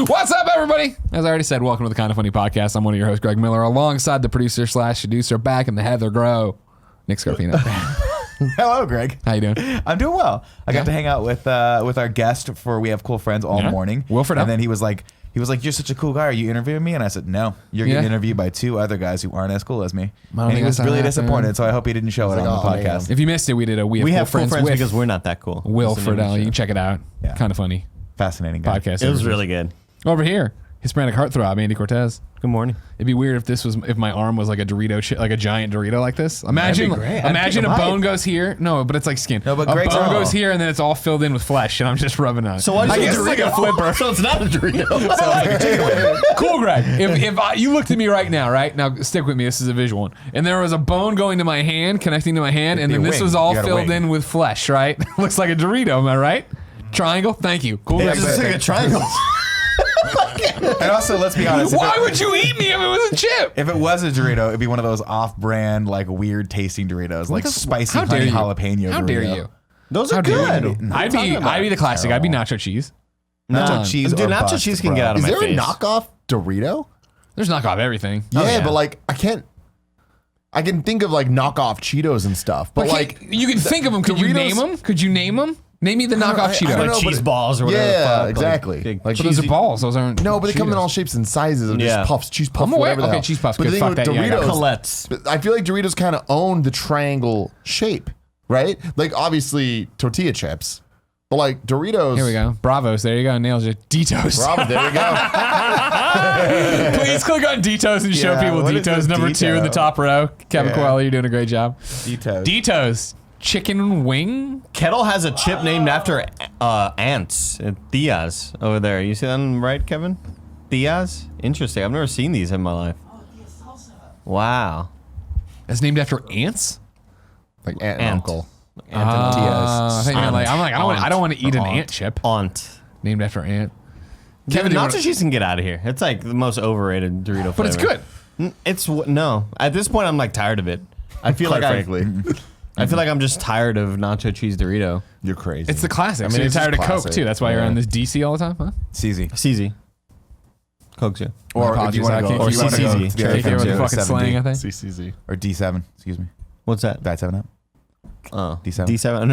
What's up, everybody? As I already said, welcome to the Kind of Funny Podcast. I'm one of your hosts, Greg Miller, alongside the producer/seducer back in the Heather Grow, Nick Scarpino. Hello, Greg. How you doing? I'm doing well. I got to hang out with our guest for We Have Cool Friends all morning. Wilfred. And then he was like, you're such a cool guy. Are you interviewing me? And I said, no. You're getting interviewed by two other guys who aren't as cool as me. And he was really disappointed, so I hope he didn't show it on the podcast. If you missed it, we did a We Have Cool Friends because we're not that cool. Wilfred. You can check it out. Yeah. Kind of funny. Fascinating guy. Podcast. It was really good. Over here, Hispanic heartthrob, Andy Cortez. Good morning. It'd be weird if my arm was like a Dorito, like a giant Dorito like this. Imagine a bone goes here. No, but it's like skin. No, but a Greg's bone goes here and then it's all filled in with flesh, and I'm just rubbing on it. So why I is guess it it's like a flipper. So it's not a Dorito. Cool, Greg. If you looked at me right now, stick with me. This is a visual one. And there was a bone going to my hand, connecting to my hand, and then this was all filled in with flesh, right? Looks like a Dorito, am I right? Triangle? Thank you. Cool. Yeah, Greg. It's like a triangle. And also, let's be honest. Why would you eat me if it was a chip? If it was a Dorito, it'd be one of those off-brand, like weird tasting Doritos, like spicy honey jalapeno. How dare you? Those are good. I'd be the classic. I'd be nacho cheese. Nacho cheese. Dude, nacho cheese can get out of my face. Is there a knockoff Dorito? There's knockoff everything. Yeah, but like I can think of like knockoff Cheetos and stuff, but like you can think of them. Could you name them? Could you name them? Name me the knockoff Cheetos. I don't know, Like cheese balls or whatever. Yeah, exactly. But those are balls. Those aren't. No, but they come in Cheetos. all shapes and sizes of just puffs, cheese puffs, whatever the hell. Okay, cheese puffs. But Good. the Fuck thing that. with Doritos, Colette's. I feel like Doritos kind of own the triangle shape, right? Like obviously tortilla chips, but like Doritos. Here we go. Bravos. There you go. Nails it. Doritos. Bravo, there we go. Please click on Doritos and show people Doritos. Number 2 in the top row. Kevin Coelho, you're doing a great job. Doritos. Chicken wing? Kettle has a chip named after ants. Diaz over there. You see that right, Kevin? Diaz? Interesting. I've never seen these in my life. Wow. It's named after ants? Like aunt and uncle. I don't want to eat an ant chip. Aunt. Named after ant. Kevin, nacho cheese can get out of here. It's like the most overrated Dorito flavor. But it's good. No. At this point, I'm like tired of it. I feel Quite like frankly. I feel like I'm just tired of nacho cheese Dorito. You're crazy. It's the classic. I mean, so you're it's tired of just Coke, classic. too. That's why you're on this DC all the time, huh? CZ. Coke, yeah. Or if you want to go, Or CCZ. Take care with the fucking slang, I think. CCZ. Or D7, excuse me. What's that? Diet 7 Up. Oh, D7. D7. I've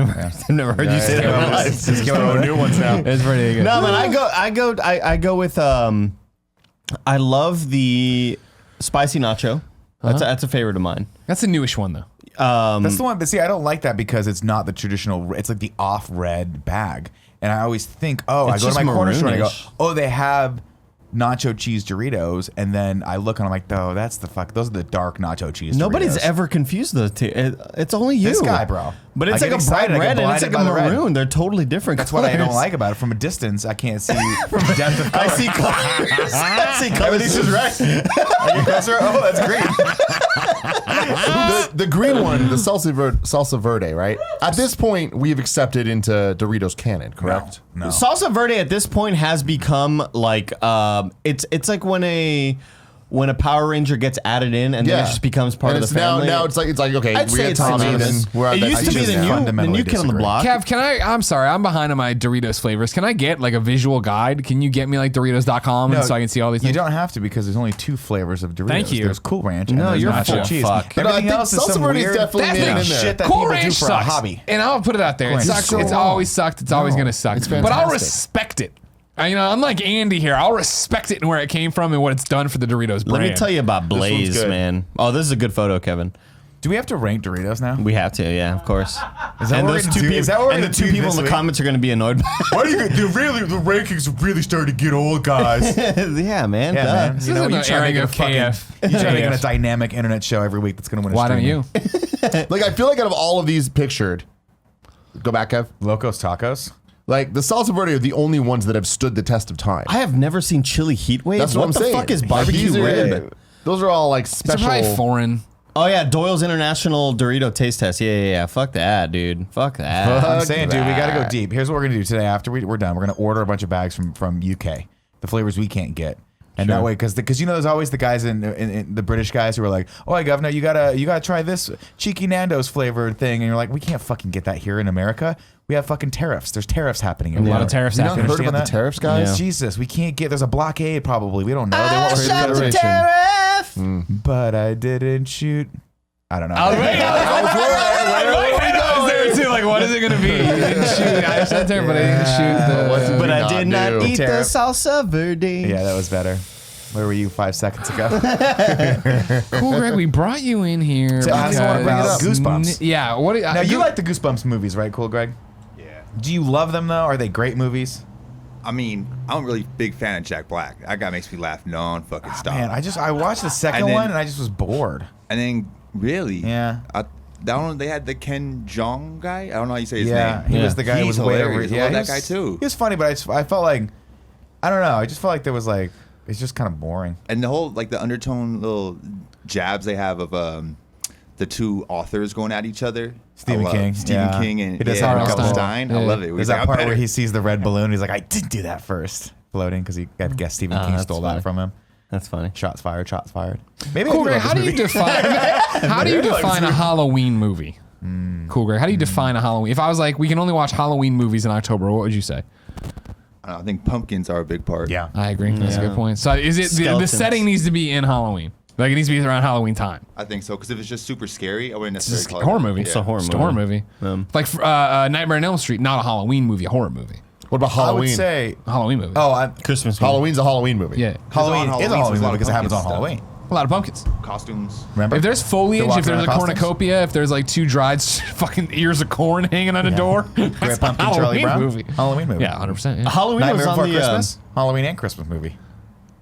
never heard you say that in my life. Just came out with new ones now. It's pretty good. No, man, I go with I love the spicy nacho. That's a favorite of mine. That's the newish one, though. That's the one. But see, I don't like that because it's not the traditional. It's like the off red bag, and I always think, I go to my corner store and I go, oh, they have nacho cheese Doritos, and then I look and I'm like, oh, that's the fuck. Those are the dark nacho cheese. Nobody's Doritos. ever confused the two. It's only you. This guy, bro. But it's I like get a bright excited, I get red and it's blinded like a by the red. maroon. They're totally different. That's what I don't colors. like about it. From a distance, I can't see from depth of color. I see colors. I see colors. Everything's just red. I get closer. Oh, that's green. the green one, the salsa verde, right? At this point, we've accepted into Doritos canon, correct? No. Salsa verde at this point has become like it's like when a Power Ranger gets added in and then it just becomes part of the family. Now it's like okay, I'd we say got it's Tommy, then synonymous. we're at It that used to be stage the now. new kid on the block. Kev, I'm sorry, I'm behind on my Doritos flavors. Can I get like a visual guide? Can you get me like Doritos.com and so I can see all these You things? don't have to because there's only 2 flavors of Doritos. Thank you. There's Cool Ranch and No, there's you're nacho full cheese. fuck. But I Everything think else is salsa some verde is weird definitely That's made in the there. shit that Cool people Ranch do for a sucks. hobby. And I'll put it out there. It Ranch. sucks. So It's wrong. always sucked. It's always gonna suck. It's But I'll fantastic. respect it. Unlike Andy here, I'll respect it and where it came from and what it's done for the Doritos brand. Let me tell you about one's Blaze, good. man. Oh, this is a good photo, Kevin. Do we have to rank Doritos now? We have to, yeah, of course. Is that And what we're those gonna two do? people, Is that what we're and the gonna 2 do people this in the week? comments are going to be annoyed by Why do you the rankings are really starting to get old, guys? Yeah, man. Yeah, duh. man. This You know, isn't you an try to airing make a of fucking, KF. you try to make a dynamic internet show every week that's going to win a Why don't streaming. you? Like I feel like out of all of these pictured, go back, Kev. Locos Tacos? Like the salsa verde are the only ones that have stood the test of time. I have never seen chili heat wave. That's what I'm the saying. fuck is Like, barbecue these are- rib? Those are all like It's special. probably foreign. Oh yeah, Doyle's International Dorito Taste Test. Yeah. Fuck that, dude. Fuck that. I'm saying, dude, we got to go that. deep. Here's what we're going to do today after we're done. We're going to order a bunch of bags from UK, the flavors we can't get. And that way, because there's always the guys in the British guys who are like, oh, hey, governor, you gotta try this cheeky Nando's flavored thing, and you're like, we can't fucking get that here in America. We have fucking tariffs. There's tariffs happening. A lot of tariffs happening. You not heard about the tariffs, guys? Yeah. Jesus, we can't get. There's a blockade probably. We don't know. They won't shot the Federation. tariff. But I didn't shoot. I don't know. Like, what is it gonna be? You didn't shoot. I shot there, but I didn't shoot the. But I did not eat the Tariff. salsa verde. Yeah, that was better. Where were you 5 seconds ago? Cool, Greg. We brought you in here. So I want to bring it up. Goosebumps. Yeah. What? Now you like the Goosebumps movies, right? Cool, Greg. Yeah. Do you love them though? Are they great movies? I mean, I'm a really big fan of Jack Black. That guy makes me laugh non-fucking stop. Man, I watched the second one and I just was bored. And then, really? Yeah. I don't know, they had the Ken Jeong guy. I don't know how you say his Yeah, name. he was the guy who He's was way over. hilarious. I Yeah, love he that was- guy too. He was funny, but I felt like, I don't know. I just felt like there was like, it's just kind of boring. And the whole, like, the undertone little jabs they have of the two authors going at each other. Stephen King. Stephen Yeah. King and He does have a couple. Stein. I love it. There's He's that like, part I'm where better. he sees the red balloon. He's like, I didn't do that first. Floating because I guess Stephen King that's stole funny. that from him. That's funny. Shots fired. Shots fired. Maybe Cool, I do Greg. love How this do you movie. define? How do you define a Halloween movie? Cool, Greg. How do you define a Halloween? If I was like, we can only watch Halloween movies in October, what would you say? I think pumpkins are a big part. Yeah. I agree. That's a good point. So is it the Skeletons. setting needs to be in Halloween? Like it needs to be around Halloween time. I think so, because if it's just super scary, I wouldn't It's necessarily just call a it horror movie. It's a horror Just a horror movie. Like Nightmare on Elm Street, not a Halloween movie, a horror movie. What about I would Halloween? say. A Halloween movie. Christmas movie. Halloween's a Halloween movie. Yeah. Halloween on is a Halloween, Halloween so movie because it happens on pumpkin Halloween. A lot of pumpkins. Costumes. Remember? If there's foliage, They're if there's a walking around in cornucopia, if there's like two dried fucking ears of corn hanging on a door, Great that's a Pumpkin, Charlie Halloween Brown. movie. Halloween movie. Yeah, 100%. Yeah. Halloween Nightmare was on Before the Christmas. Halloween and Christmas movie.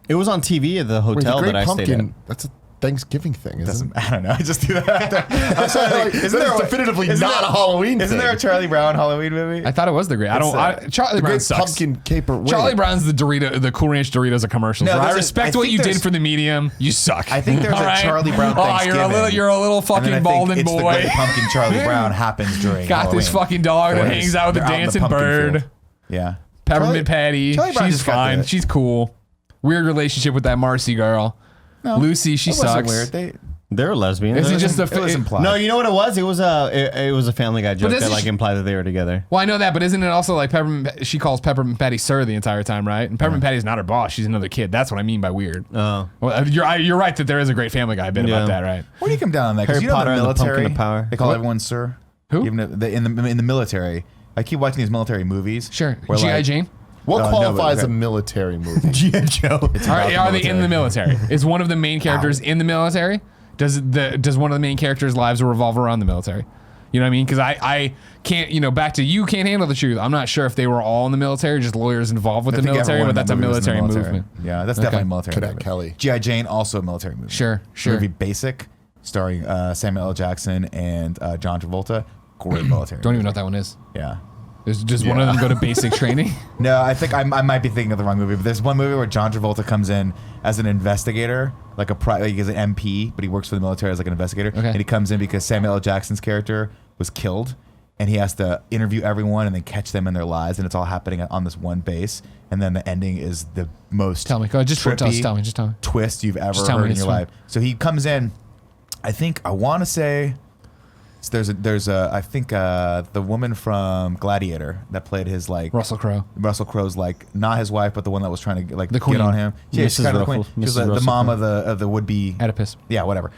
It was on TV at the Wait, the hotel Great that I stayed at. Pumpkin, that's a Thanksgiving thing, isn't it? I don't know. I just do that. I'm sorry. Like, Isn't there definitively not a Halloween Isn't thing? there a Charlie Brown Halloween movie? I thought it was the great. I don't. Charlie The Brown Great sucks. Pumpkin Caper. wait. Charlie Brown's the Cool Ranch Doritos of commercials. No, I there's a- respect I what think you did there's- for the medium. You suck. I think there's All a right? Charlie Brown Oh, Thanksgiving. you're a little And then I fucking think balding it's the boy. Great Pumpkin Charlie Brown happens during Got this Halloween. fucking dog that Where hangs out with the they're in dancing pumpkin bird. field. Yeah. Peppermint Patty. Charlie Brown She's just got fine. the- She's cool. Weird relationship with that Marcy girl. No, Lucy, she it wasn't sucks. weird. They're lesbians. Is it just a? It was implied. No, you know what it was? It was a Family Guy joke this that is- like implied that they were together. Well, I know that, but isn't it also like Peppermint? She calls Peppermint Patty Sir the entire time, right? And Peppermint Patty's not her boss; she's another kid. That's what I mean by weird. Oh. Well, you're right that there is a great Family Guy bit Yeah. about that, right? Where do you come down on that? Because Harry you know Potter the and the military, Pumpkin of Power. they call What? everyone sir. Who? Even in the military. I keep watching these military movies. Sure. where, G.I. like, Jane. What No, qualifies but- a military movie? G.I. Joe. Are they in the military? Is one of the main characters in the military? Does one of the main characters' lives revolve around the military? You know what I mean? Because I can't, back to you can't handle the truth. I'm not sure if they were all in the military, just lawyers involved with I the think military, everyone but in that's a that movie was in the military military. movement. Yeah, that's definitely a military Cadet movement. Kelly. G.I. Jane, also a military movie. Sure. Movie Basic, starring Samuel L. Jackson and John Travolta. Great military. Don't even know what that one is. Yeah. Does one of them go to basic training? No, I think I might be thinking of the wrong movie, but there's one movie where John Travolta comes in as an investigator, like he's an MP, but he works for the military as like an investigator. Okay. And he comes in because Samuel L. Jackson's character was killed, and he has to interview everyone and then catch them in their lies, and it's all happening on this one base. And then the ending is the most Tell me. Go ahead. Just tell me. Just tell me. twist you've ever tell me, heard in it's your fine. life. So he comes in. I want to say. So there's the woman from Gladiator that played his like Russell Crowe. Russell Crowe's like not his wife, but the one that was trying to like The queen. get on him. Yeah, she's Mrs. kind of the queen. Russell- She was Mrs. the Russell mom Crowe. of the would be Oedipus. Yeah, whatever.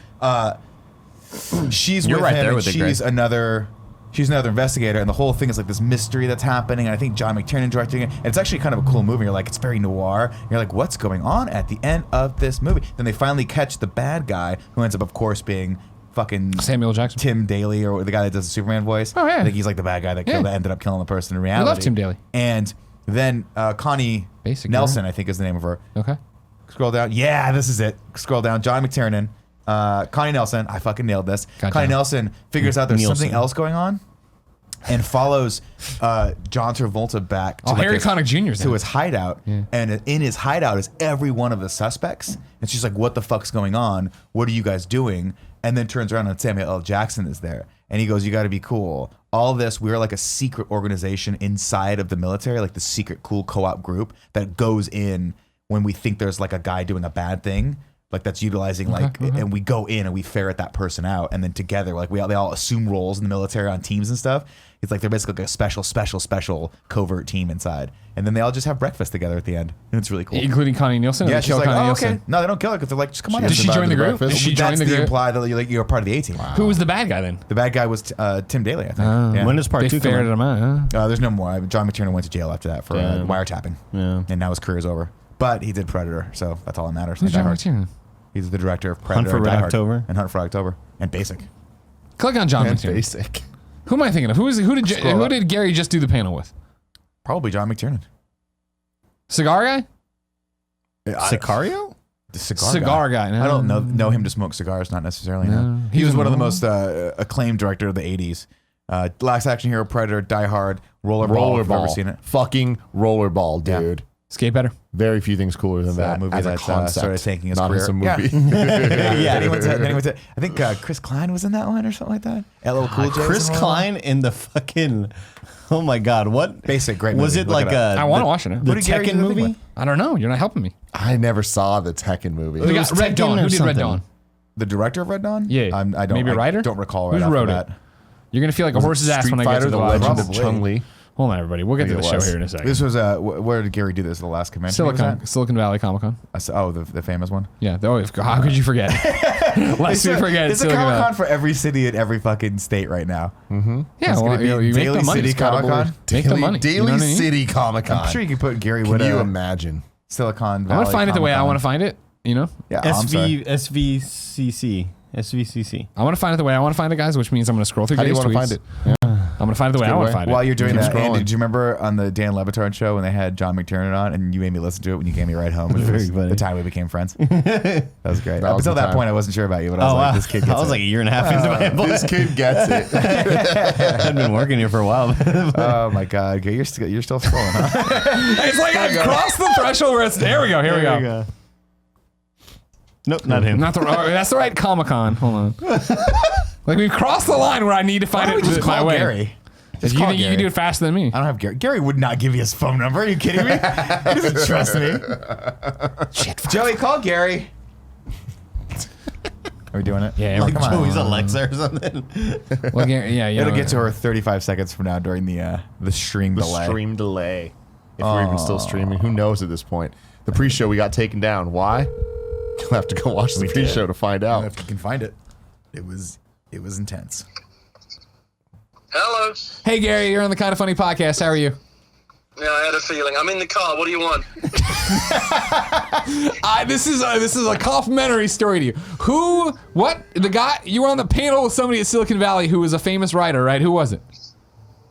She's You're with right him, there and with it, she's Greg. another investigator, and the whole thing is like this mystery that's happening. And I think John McTiernan directing it. And it's actually kind of a cool movie. You're like, it's very noir. And you're like, what's going on at the end of this movie? Then they finally catch the bad guy, who ends up, of course, being fucking Samuel Jackson. Tim Daly, or the guy that does the Superman voice. Oh, yeah. I think he's like the bad guy that ended up killing the person in reality. love Tim Daly. And then Connie Basic, Nelson, I think is the name of her. Okay. Scroll down. Yeah, this is it. Scroll down. John McTiernan. Connie Nelson. I fucking nailed this. Goddamn. Connie Nelson figures out there's Nielsen. something else going on and follows John Travolta back to, Harry Connick Jr.'s in to it. his hideout. Yeah. And in his hideout is every one of the suspects. And she's like, what the fuck's going on? What are you guys doing? And then turns around and Samuel L. Jackson is there. And he goes, you got to be cool. All this, we're like a secret organization inside of the military, like the secret cool co-op group that goes in when we think there's like a guy doing a bad thing, like that's utilizing like, and we go in and we ferret that person out, and then together, like they all assume roles in the military on teams and stuff. It's like they're basically like a special covert team inside, and then they all just have breakfast together at the end, and it's really cool. Including Connie Nielsen. Yeah, she's like, oh, okay. No, they don't kill her because they're like, just come on. Did she join the group? Did she join the group? Imply that you're part of the A-team. Wow. Who was the bad guy then? The bad guy was Tim Daly, I think. Yeah. When does part 2 come out? Him out, huh? There's no more. John McTiernan went to jail after that for wiretapping, and now his career's over. But he did Predator, so that's all that matters. Who's John McTiernan? He's the director of Predator, Hunt for Red Die Hard, October, and Hunt for October, and Basic. Click on John And McTiernan. Basic. Who am I thinking of? Who did Gary just do the panel with? Probably John McTiernan. Cigar guy? Sicario? The cigar guy. No. I don't know him to smoke cigars, not necessarily. No. He was one of the most acclaimed director of the 80s. Last Action Hero, Predator, Die Hard, Rollerball. If you've ever seen it. Fucking Rollerball, dude. Yeah. Skate better. Very few things cooler than that. Movie as that a concept, started tanking his not career. as a movie. Then he went to, I think Chris Klein was in that one or something like that. LL Cool J. Chris Klein in the fucking. Oh my God! What Basic? Great movie. was it like? I want to watch it now. The What did Gary Tekken do the thing movie? with? I don't know. You're not helping me. I never saw the Tekken movie. We got was Red Tekken Dawn. or Who did Red something. Dawn? The director of Red Dawn? Yeah. I don't. Maybe a writer? I don't recall right Who after wrote that. it? You're gonna feel like a horse's ass when I get Fighter, to the the Legend Legend of of Chun-Li. Hold on, everybody. We'll get to the show here in a second. This was where did Gary do this? The last convention? Silicon Valley Comic Con. The famous one. Yeah. How could you forget? Lest we forget. It's a Silicon Comic Valley. Con for every city in every fucking state right now. Yeah. Well, you make Daly the money. City Comic Con. Make the money. Daily You know what I mean? City Comic Con. I'm sure you could put Gary Can Wood. you imagine? Silicon Valley. I want to find it the way I Comic-Con. want to find it. You know. Yeah. I'm sorry. SVCC. I want to find it the way I want to find it, guys. Which means I'm going to scroll through. How do you Gary's want to tweets. find it? I'm going to find it the way I want to find it. While you're doing Keep that, scrolling. Andy, did you remember on the Dan Levitard show when they had John McTiernan on and you made me listen to it when you gave me a ride home? It was Very funny. the time we became friends. That was great. That was Until the that time. point, I wasn't sure about you, but I was like, this kid gets I was it. like a year and a half into my employment. This kid gets it. I've been working here for a while. Oh my God, Gary, you're still scrolling, huh? It's like I've crossed the threshold where it's. There we go. Here we go. Nope, not him. Not the. That's the right Comic Con. Hold on. Like we've crossed the line where I need to find Why it don't we just my call way. Gary? Just You call think you Gary. can do it faster than me? I don't have Gary. Gary would not give you his phone number. Are you kidding me? He doesn't trust me. Shit. Joey, call Gary. Are we doing it? Yeah, Like, come on. Joey's Alexa or something. Well, yeah. It'll get to her 35 seconds from now during the stream The delay. stream delay. If we're even still streaming, who knows at this point? The pre-show we got taken down. Why? You'll have to go watch the pre-show to find I don't know out. if you can find it. It was intense. Hello. Hey Gary, you're on the Kind of Funny podcast. How are you? Yeah, I had a feeling. I'm in the car. What do you want? This is a complimentary story to you. The guy you were on the panel with somebody at Silicon Valley who was a famous writer, right? Who was it?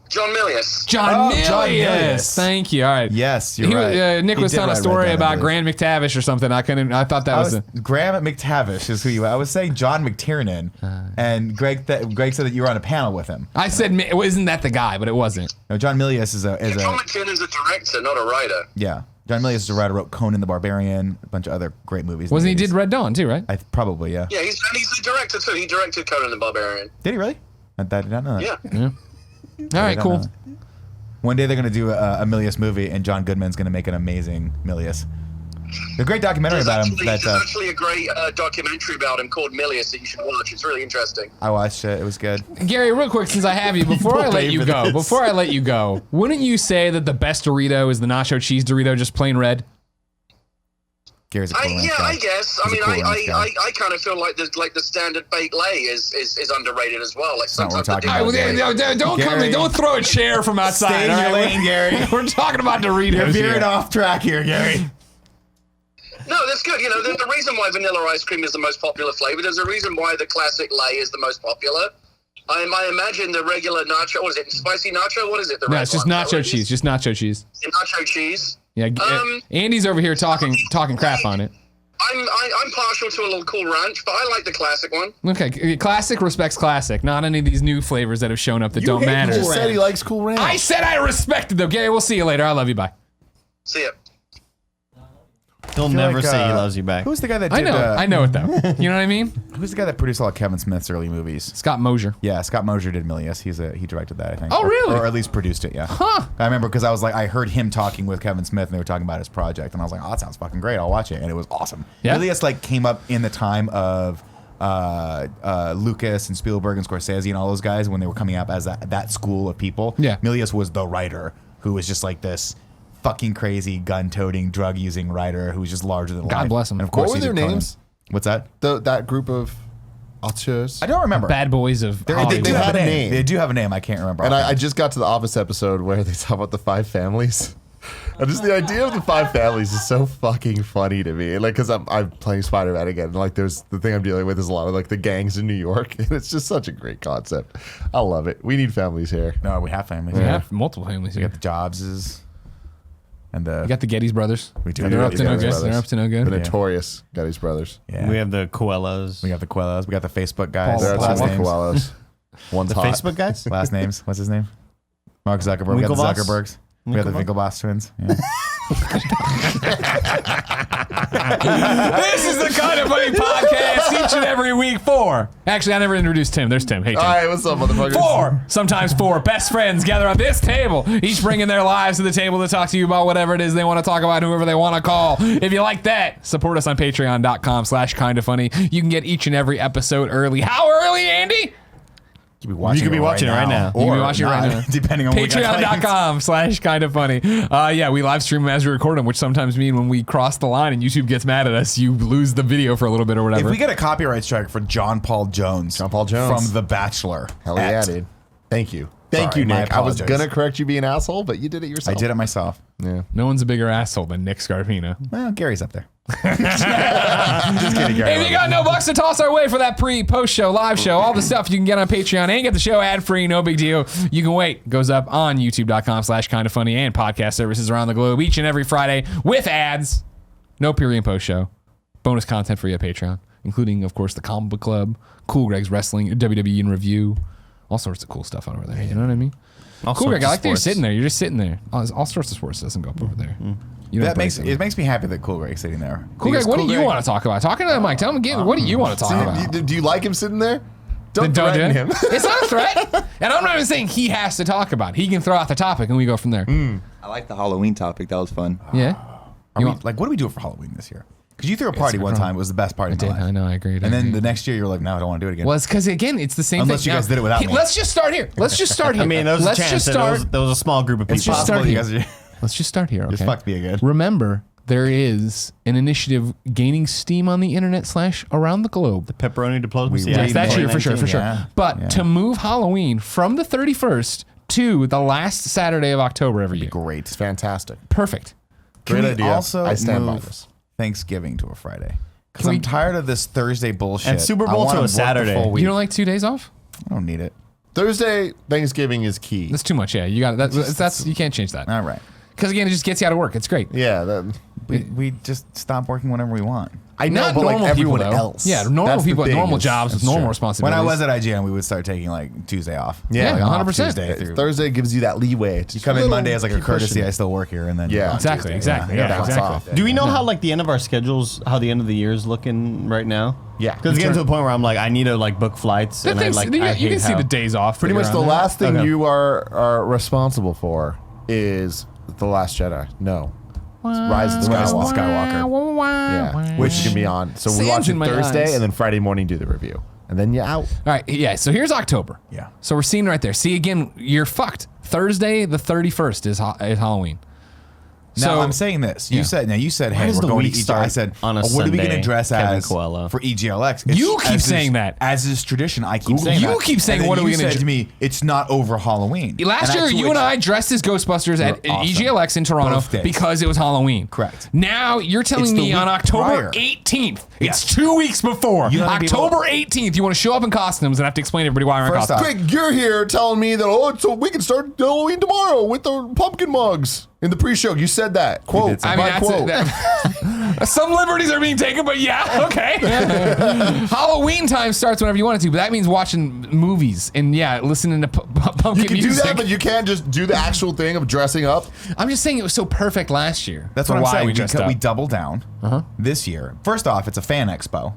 John Milius. John Milius. John Milius. Thank you. All right. Yes, you're right. Nick He was did telling a write story Red Dawn, I about believe. Graham McTavish or something. I thought that was Graham McTavish is who you. I was saying John McTiernan, and Greg said that you were on a panel with him. I said, isn't that the guy? But it wasn't. No, John Milius is John a McTiernan's a director, not a writer. yeah. John Milius is a writer. Wrote Conan the Barbarian, a bunch of other great movies. in Wasn't the he 80s. did Red Dawn too, right? Probably yeah. Yeah, he's a director too. He directed Conan the Barbarian. Did he really? I did not know that. Yeah. All right, don't cool. know. One day they're going to do a Milius movie, and John Goodman's going to make an amazing Milius. There's a great documentary about him. There's actually a great documentary about him called Milius that you should watch. It's really interesting. I watched it. It was good. Gary, real quick, since I have you, before I let you go, wouldn't you say that the best Dorito is the nacho cheese Dorito, just plain red? Gary's a cool I guess. I He's a mean, cool ranch guy. I kind of feel like the standard baked lay is underrated as well. Like not what sometimes we're I talking do- about, Gary. Don't throw a chair from outside. Stay in all your right? lane, Gary. We're talking about Doritos You're here. veering off track here, Gary. No, that's good. You know, there's a reason why vanilla ice cream is the most popular flavor. There's a reason why the classic lay is the most popular. I imagine the regular nacho. What is it? Spicy nacho? What is it? The No, red it's just one? Is that what nacho it is? cheese. Just nacho cheese. Nacho cheese. Yeah, Andy's over here talking crap on it. I'm partial to a little Cool Ranch, but I like the classic one. Okay, classic respects classic. Not any of these new flavors that have shown up that don't matter. He just said he likes Cool Ranch. I said I respected them. Gary, we'll see you later. I love you. Bye. See ya. He'll never say he loves you back. Who's the guy that did? I know it though. You know what I mean? Who's the guy that produced all of Kevin Smith's early movies? Scott Mosier. Yeah, Scott Mosier did Milius. He directed that, I think. Oh, really? Or at least produced it. Yeah. Huh. I remember because I heard him talking with Kevin Smith, and they were talking about his project, and I was like, oh, that sounds fucking great. I'll watch it, and it was awesome. Yeah. Milius came up in the time of Lucas and Spielberg and Scorsese and all those guys when they were coming up as that school of people. Yeah. Milius was the writer who was just like this fucking crazy gun-toting, drug-using writer who was just larger than life. God bless him. And of course, What were he their did Conan. names? What's that? That group of auteurs. I don't remember. Bad boys of They Hollywood. do have had a a name. name. They do have a name. I can't remember. And I just got to the Office episode where they talk about the 5 families. And just the idea of the 5 families is so fucking funny to me. Like, because I'm playing Spider-Man again. And like, there's the thing I'm dealing with is a lot of like the gangs in New York. And it's just such a great concept. I love it. We need families here. No, we have families. We have multiple families We here. got the Jobses. And the We got the Gettys brothers. We do. They're up The to no Gettys good. brothers. They're up to no The good. notorious Gettys brothers. yeah. We have the Coelhos. We got the Quellas. We got the Facebook guys. Paul- There are Last some names. koalas. One's The hot. Facebook guys? Last names. What's his name? Mark Zuckerberg. We got the Winklevoss? Zuckerbergs. We got the Winklevoss twins. Yeah. This is the Kind of Funny podcast each and every week. 4. Actually, I never introduced Tim. There's Tim. Hey, Tim. All right, what's up, motherfuckers? 4, sometimes 4 best friends gather on this table, each bringing their lives to the table to talk to you about whatever it is they want to talk about, whoever they want to call. If you like that, support us on patreon.com/kindafunny. You can get each and every episode early. How early, Andy? You could be watching, You could be watching it right now. You can be watching it right now. Depending on what we got planned. Patreon.com/kindafunny. Yeah, we live stream them as we record them, which sometimes mean when we cross the line and YouTube gets mad at us, you lose the video for a little bit or whatever. If we get a copyright strike for John Paul Jones From The Bachelor. Hell yeah, dude. Thank you. Thank Sorry, you, my Nick. I was apologies. going to correct you being an asshole, but you did it I yourself. did it myself. Yeah. No one's a bigger asshole than Nick Scarpino. Well, Gary's up there. Just kidding, Gary. If you got no bucks to toss our way for that post show, live show, all the stuff you can get on Patreon and get the show ad free, no big deal. You can wait. Goes up on youtube.com/kindafunny and podcast services around the globe each and every Friday with ads. No period and post show. Bonus content for you at Patreon, including, of course, the Comic Book Club, Cool Greg's Wrestling, WWE in Review, all sorts of cool stuff over there. You know what I mean? All Cool, sorts Greg. I of like that you're sports. sitting there. You're just sitting there. All sorts of sports doesn't go up over there. You don't That play makes something. it makes me happy that Cool Greg's sitting there. Cool, Greg. Because What do Cool you Greg- want to talk about? Talking to the mic. Tell him again. What do you want to talk about? Do you like him sitting there? Then Don't threaten him. It's not a threat. And I'm not even saying he has to talk about it. He can throw out the topic and we go from there. I like the Halloween topic. That was fun. Yeah. Are we, what do we do for Halloween this year? Because you threw a party one time. It was the best party of my life. I know. I agreed. And then the next year, you're like, no, I don't want to do it again. Well, it's because, again, it's the same Unless thing. you guys did it without me. Let's just start here. Let's just start here. I mean, there was Let's a chance just that start. there was a small group of people. Let's just start you here. guys are, Let's just start here. Okay. just fucked me again. Remember, there is an initiative gaining steam on the internet / around the globe. Pepperoni diplomacy. We- Act Yes, that's of here for sure, 2019. Yeah. But Yeah. to move Halloween from the 31st to the last Saturday of October every year. Great. It's fantastic. Perfect. Can Great we idea. also I stand by move this. Thanksgiving to a Friday? Because Can I'm we- tired of this Thursday bullshit. And Super I Bowl wanna to a work the Saturday. full week. You don't like 2 days off? I don't need it. Thursday, Thanksgiving is key. That's too much. Yeah, you got it. That's you can't change that. All right. Because again, it just gets you out of work. It's great. Yeah. We just stop working whenever we want. I know, Not but like normal everyone people, though. else. Yeah, normal That's the people at thing normal is- jobs with that's normal true. When responsibilities. I was at IGN, we would start taking like Tuesday off. Yeah, Like, off 100%. Tuesday through. Thursday gives you that leeway. You come in Monday as like a courtesy. I still work here, and then Yeah. on Exactly, Tuesday. exactly. Yeah, Yeah, that's exactly. off. Do we know how like the end of our schedules, how the end of the year is looking right now? Yeah. Because it's getting to the point where I'm like, I need to like book flights, The and I things- like you, I you hate can see how- the days off. Pretty that much you're the on there. last thing Okay. you are responsible for is The Last Jedi. No. It's Rise of the Rise of the Skywalker. Yeah. Which can be on. So we Sands watch in it my Thursday eyes. and then Friday morning do the review. And then you're out. All right, yeah. So here's October. Yeah. So we're seeing right there. See again, you're fucked. Thursday the 31st is Halloween. Now So- I'm saying this. You Yeah. said hey, does we're the going week to EGLX. start I said, on a what are we going to Sunday, dress Kevin as Coelho? for EGLX? You keep as saying is- that. as is tradition. I keep saying You that. keep saying, And then what are we you gonna said do? to me? It's not over Halloween. Last And year, to you which- and I dressed as Ghostbusters at You're awesome. EGLX in Toronto Both days. because it was Halloween. Correct. Now you're telling It's the me on week October prior. 18th. Yes. It's 2 weeks before. You know how many people- October 18th. You want to show up in costumes and have to explain to everybody why we're in First costumes. off- Greg, you're here telling me that, so we can start Halloween tomorrow with the pumpkin mugs in the pre-show. You said that. Quote. did say I mean, my that's quote. Some liberties are being taken, but yeah, okay. Halloween time starts whenever you want it to, but that means watching movies and listening to pumpkin You can music. do that, but you can't just do the actual thing of dressing up. I'm just saying it was so perfect last year. That's for what I'm why saying. we dressed up. We double down this year. First off, it's a fan expo.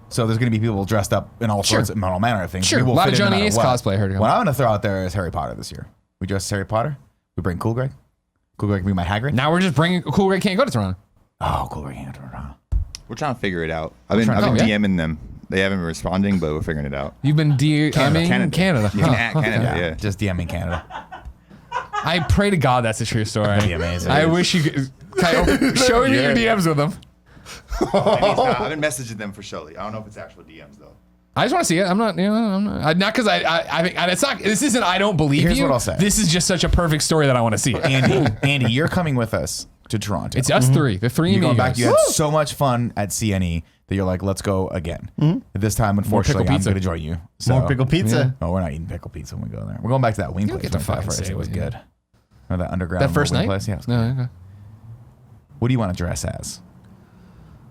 So there's going to be people dressed up in all sorts of all manner of things. Sure, We will a lot fit of in no Johnny matter Ace what. cosplay, I heard. What I'm going to throw out there is Harry Potter this year. We dress as Harry Potter. We bring Cool Greg. Cool Greg can be my Hagrid. Now we're just bringing Cool Greg can't go to Toronto. Oh, Cool Greg can't. We're trying to figure it out. I've been yeah? DMing them. They haven't been responding, but we're figuring it out. You've been Canada. Canada. Huh. Canada, yeah. Just DMing Canada. I pray to God that's a true story. That'd be amazing. I wish you could. Kyle, show me your DMs with them. I've been messaging them for Shirley. I don't know if it's actual DMs though. I just want to see it. I'm not not because I think it's not. This isn't. I don't believe Here's you. what I'll say. This is just such a perfect story that I want to see it. Andy, you're coming with us to Toronto. It's us three. The three You're going back. amigos. You had so much fun at CNE that you're like, let's go again. This time, unfortunately, pickle I'm pizza. going to join you. So, More pickle pizza. No, we're not eating pickle pizza when we go there. We're going back to that wing You place. get to we went fucking first. say It was what you good. Or that underground That first wing night. place. Yeah, it was good. No, okay. What do you want to dress as?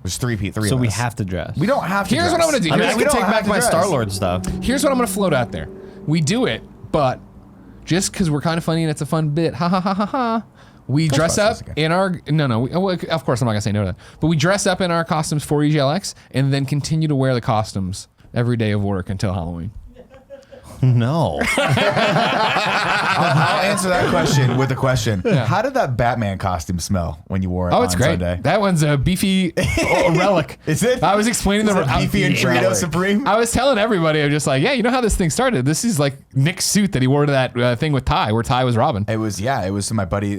There's three So of we us. have to dress. We don't have to. Here's what dress. I'm gonna do. I mean, I We can don't take have back to my dress. Star-Lord stuff. Here's what I'm gonna float out there. We do it, but just because we're kind of funny and it's a fun bit, ha ha ha ha ha. We dress up Ghostbusters again. in our of course I'm not gonna say no to that, but we dress up in our costumes for EGLX and then continue to wear the costumes every day of work until Halloween. No. I'll answer that question with a question. How did that Batman costume smell when you wore it Oh, on it's great. Sunday? That one's a beefy relic. Is it? I was explaining Is the it beefy and Dorito relic. Supreme? I was telling everybody, I'm just like, yeah, you know how this thing started? This is like Nick's suit that he wore to that thing with Ty, where Ty was Robin. It was my buddy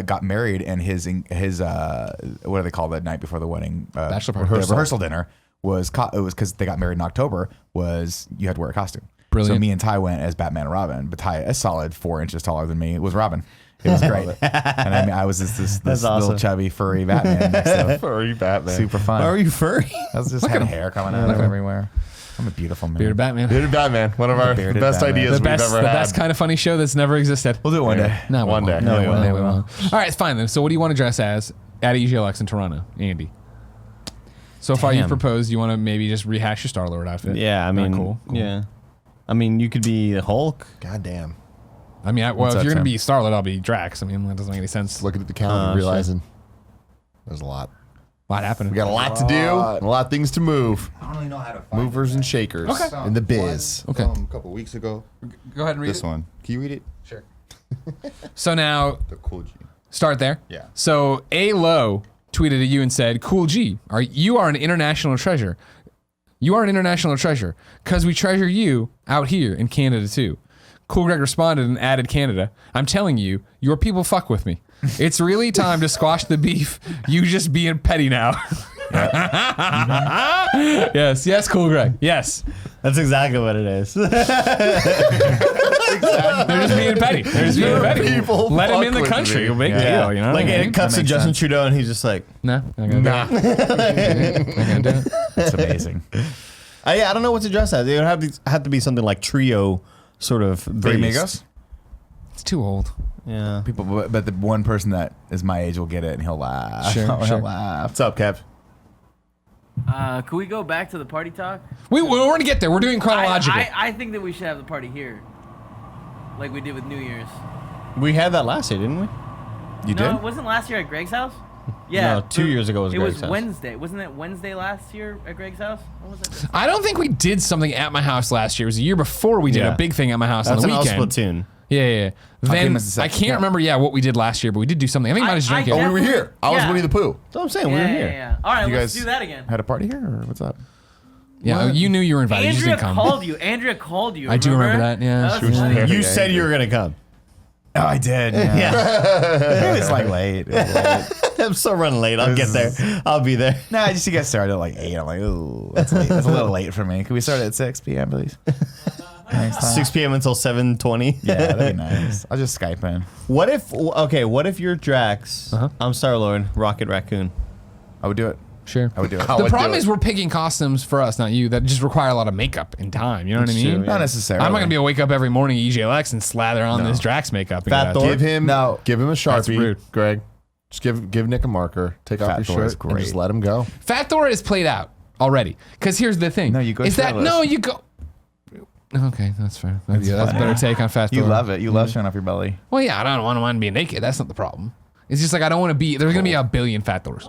got married and his what do they call that night before the wedding? Bachelor party. Rehearsal dinner was it was because they got married in October, was you had to wear a costume. Brilliant. So me and Ty went as Batman and Robin, but Ty, a solid 4 inches taller than me, it was Robin. It was great. And I mean, I was this awesome. little chubby furry Batman next to Furry Batman. super fun. Are you furry? I was just had hair coming out of everywhere. I'm a beautiful man. Bearded Batman. Bearded Batman. One of our Bearded best Batman. ideas The best we've ever had. kind of funny show that's never existed. We'll do it one day. No, we One won't. day. No, Yeah, we one won't. day. All right, it's fine then. So what do you want to dress as at EGLX in Toronto, Andy? So far you've Damn. proposed you want to maybe just rehash your Star-Lord outfit. Yeah, I Not mean, cool. yeah. I mean, you could be the Hulk. God damn. I mean, if What's you're up, going to Tim? be Star-Lord, I'll be Drax. I mean, that doesn't make any sense. Looking at the calendar, Sure. realizing there's a lot. What happened? We got a lot to do, and a lot of things to move. I don't really know how to find Movers and shakers Okay. in the biz. Okay. A couple weeks ago. Go ahead and read This one. Can you read it? Sure. So now, The cool G. start there. Yeah. So A Low tweeted at you and said, "Cool G, you are an international treasure. You are an international treasure because we treasure you out here in Canada too." Cool Greg responded and added Canada. "I'm telling you, your people fuck with me. It's really time to squash the beef. You just being petty now." Yes, Cool Greg. Yes. That's exactly what it is. They're just being petty. They're just being petty. people Let him fuck in the with country. me. Big Yeah. deal, you know? Like, what I mean? it cuts to makes Justin sense. Trudeau, and he's just like, No, not gonna do it. Not gonna do it. It's amazing. I don't know what to dress as. It would have to be something like trio sort of Three based. amigos? It's too old. Yeah. People, but the one person that is my age will get it and he'll laugh. Sure, He'll sure. laugh. What's up, Kev? Can we go back to the party talk? We're gonna get there. We're doing chronological. I think that we should have the party here, like we did with New Year's. We had that last year, didn't we? You No, did? it wasn't last year at Greg's house. Yeah, No, 2 years ago was It Greg's was house. Wednesday. Wasn't it Wednesday last year at Greg's house? What was it? I don't think we did something at my house last year. It was a year before we did Yeah. a big thing at my house That's on an the weekend. Splatoon. Yeah. Then must have said- I can't yeah. remember. What we did last year, but we did do something. I think I might have just drank I it. Oh, we were here. I was Yeah. Winnie the Pooh. That's what I'm saying. Yeah, we were yeah, here. yeah. All right, You let's guys do that again. Had a party here, or what's up? Yeah, you knew you were invited. You just Andrea didn't come. called you. Andrea called you. I do remember that, yeah. That She was was funny. You said you were going to come. Oh, I did. Yeah. It was like late. It was late. I'm still running late. I'll get there. I'll be there. Nah, just you guys started at like 8. I'm like, ooh, that's late. That's a little late for me. Can we start at 6 p.m., please? Next time. 6 p.m. until 7:20. Yeah, that'd be nice. I'll just Skype in. What if you're Drax? I'm Star-Lord, Rocket Raccoon. I would do it. Sure. I would do it. I The would problem do is it. we're picking costumes for us, not you, that just require a lot of makeup and time. You know what I That's mean? true, yeah. Not necessarily. I'm not gonna be able to wake up every morning at EJLX and slather on this Drax makeup. and Fat get out Thor? there. Give him Give him a That's Sharpie, rude. Greg. Just give Nick a marker, take off Fat your Thor is shirt, and great. just let him go. Fat Thor is played out already. Because here's the thing. No, you go Is that shirtless. no, you go. Okay, that's fair. That's a better take on Fat Thor. You love it. You love showing off your belly. Well, yeah, I don't want to be naked. That's not the problem. It's just like I don't want to be. There's gonna be a billion Fat Thors.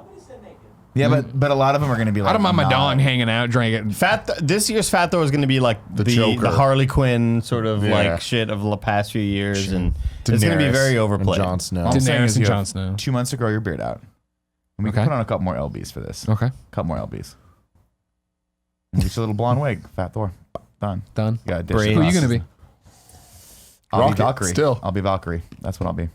Yeah, but a lot of them are going to be like. I don't mind my not- dong hanging out, drinking. This year's Fat Thor is going to be like the Joker. Harley Quinn sort of Yeah. like shit of the past few years, and it's going to be very overplayed. Jon Snow. All I'm saying Daenerys is and you Jon have Snow. 2 months to grow your beard out. And we can Okay. put on a couple more LBs for this. Okay, Couple more LBs. And get your little blonde wig, Fat Thor. Done. done. You gotta dish Braids. it Who are you across. gonna be? I'll Rocket, be Valkyrie. still. I'll be Valkyrie. That's what I'll be.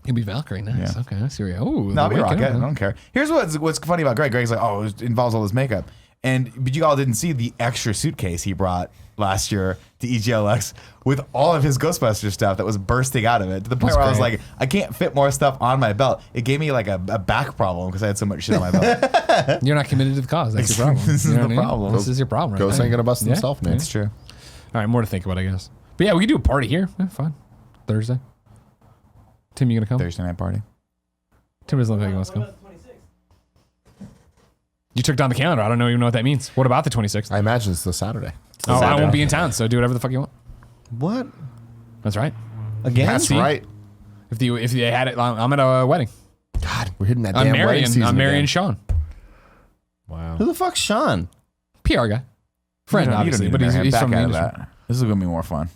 You'll be Valkyrie. Nice. Yeah. Okay, I see where you. Oh, No, I'll be Rocket. I don't care. Here's what's funny about Greg. Greg's like, oh, it involves all this makeup. But you all didn't see the extra suitcase he brought last year to EGLX with all of his Ghostbuster stuff that was bursting out of it to the point That's where I was great. like, I can't fit more stuff on my belt. It gave me like a back problem because I had so much shit on my belt. You're not committed to the cause. That's your problem. This is You know the what I mean? problem. This is your problem. Right Ghost there. ain't gonna bust Yeah. himself, man. It's true. All right, more to think about, I guess. But yeah, we could do a party here. Yeah, fine. Thursday. Tim, you gonna come? Thursday night party. Tim doesn't look like he wants to come. You took down the calendar. I don't even know what that means. What about the 26th? I imagine it's the Saturday. Oh, I Saturday. won't be in town, so do whatever the fuck you want. What That's right. again? That's See? right. If they had it, I'm at a wedding. God, we're hitting that I'm damn wedding marrying. season I'm marrying again. Sean, Wow. Who the fuck's Sean? PR guy, friend, obviously, but he's back from the out of industry. that. This is gonna be more fun.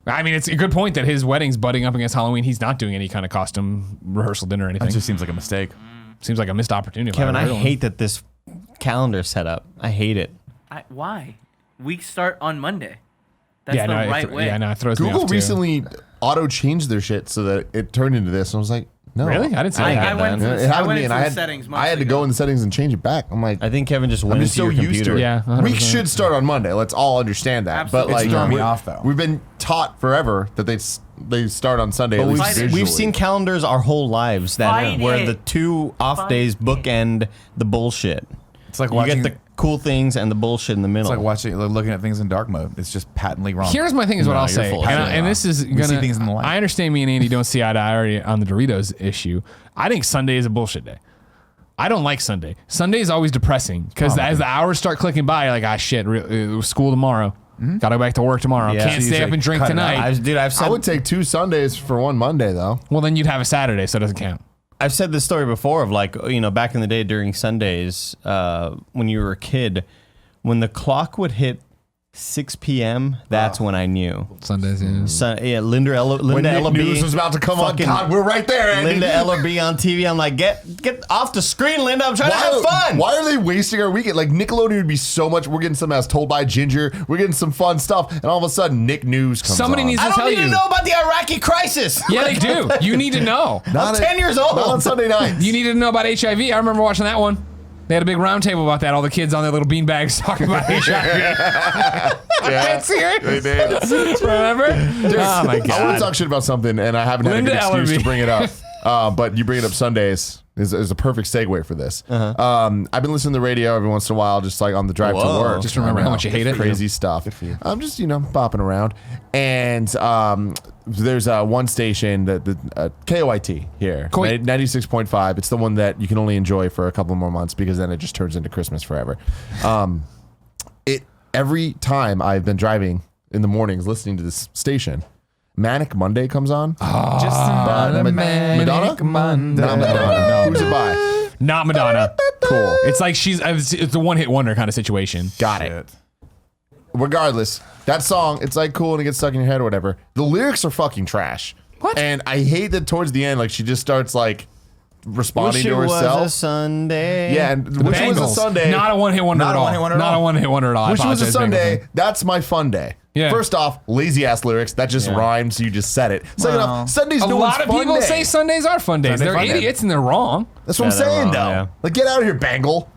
I mean, it's a good point that his wedding's butting up against Halloween. He's not doing any kind of costume rehearsal dinner or anything. That just seems like a mistake. Seems like a missed opportunity. if Kevin, ever I heard one. hate that this calendar set up. I hate it. Why? Weeks start on Monday. That's Yeah, the no, right way. yeah, no, it throws me Google off too. recently auto changed their shit so that it turned into this. And I was like, no. Really? I didn't see I that. had went that. into It the, I happened to went me, into and the I settings. had to go in the settings and change it back. I'm like, I think Kevin just went I'm into just so your used computer. to it. Yeah, 100%. Week should start on Monday. Let's all understand that. Absolutely. But like, It's throwing me we- off, though. We've been taught forever that they start on Sunday. At But least we've visually. seen calendars our whole lives that Fight where it. the two off Fight days it. bookend the bullshit. It's like You watching. get the cool things and the bullshit in the middle. It's like looking at things in dark mode. It's just patently wrong. Here's my thing is what No, I'll you're say, full of shit. and this is We gonna. see things in the light. I understand me and Andy don't see eye to eye already on the Doritos issue. I think Sunday is a bullshit day. I don't like Sunday. Sunday is always depressing because as the hours start clicking by, you're like, ah, shit, school tomorrow. Got to go back to work tomorrow. Yeah. Can't So stay you up say, and drink cut it out. tonight. I've said I would take 2 Sundays for one Monday though. Well, then you'd have a Saturday, so it doesn't count. I've said this story before of like, you know, back in the day during Sundays, when you were a kid, when the clock would hit 6 p.m., that's when I knew. Sundays, yeah. Yeah, Linda When Nick Ellerby News was about to come on, fucking God, we're right there, Andy. Linda Ellerby on TV. I'm like, get off the screen, Linda. I'm trying to have fun. Why are they wasting our weekend? Like Nickelodeon would be so much. We're getting something else told by Ginger. We're getting some fun stuff, and all of a sudden, Nick News comes Somebody on. needs I to don't tell need to you. know about the Iraqi crisis. Yeah, they do. You need to know. Not I'm 10 years old. Not on Sunday nights. You need to know about HIV. I remember watching that one. They had a big round table about that. All the kids on their little beanbags talking about HIV. Yeah, serious? they did. Remember? Oh my I want to god. talk shit about something, and I haven't had Linda a good excuse Ellerby. to bring it up. But you bring it up Sundays is a perfect segue for this. I've been listening to the radio every once in a while, just like on the drive to Whoa. work. Just remember how much you hate it. Crazy stuff. I'm just bopping around, and there's one station that the KOIT here, Coit. 96.5. It's the one that you can only enjoy for a couple more months because then it just turns into Christmas forever. Every time I've been driving in the mornings listening to this station, Manic Monday comes on. Just another Madonna? Monday. Not Madonna. Who's it by? Not Madonna. Cool. It's like it's a one hit wonder kind of situation. Got it. Regardless, that song, it's like cool and it gets stuck in your head or whatever. The lyrics are fucking trash. What? And I hate that towards the end, like she just starts like responding Wish it to was a herself. Sunday. Yeah, and wish it was a Bengals. Sunday. Not a one hit wonder Not at a all. one-hit wonder at Not a all. one hit wonder at all. I Wish it was a apologize, Sunday. Bengals. That's my fun day. Yeah. First off, lazy ass lyrics. That just rhymes. You just said it. Second Well, off, Sunday's A no lot one's of fun people day. say Sundays are fun days. Sunday They're fun day. idiots and they're wrong. That's what I'm Yeah, they're saying, wrong, though. yeah. Like, get out of here, Bengal.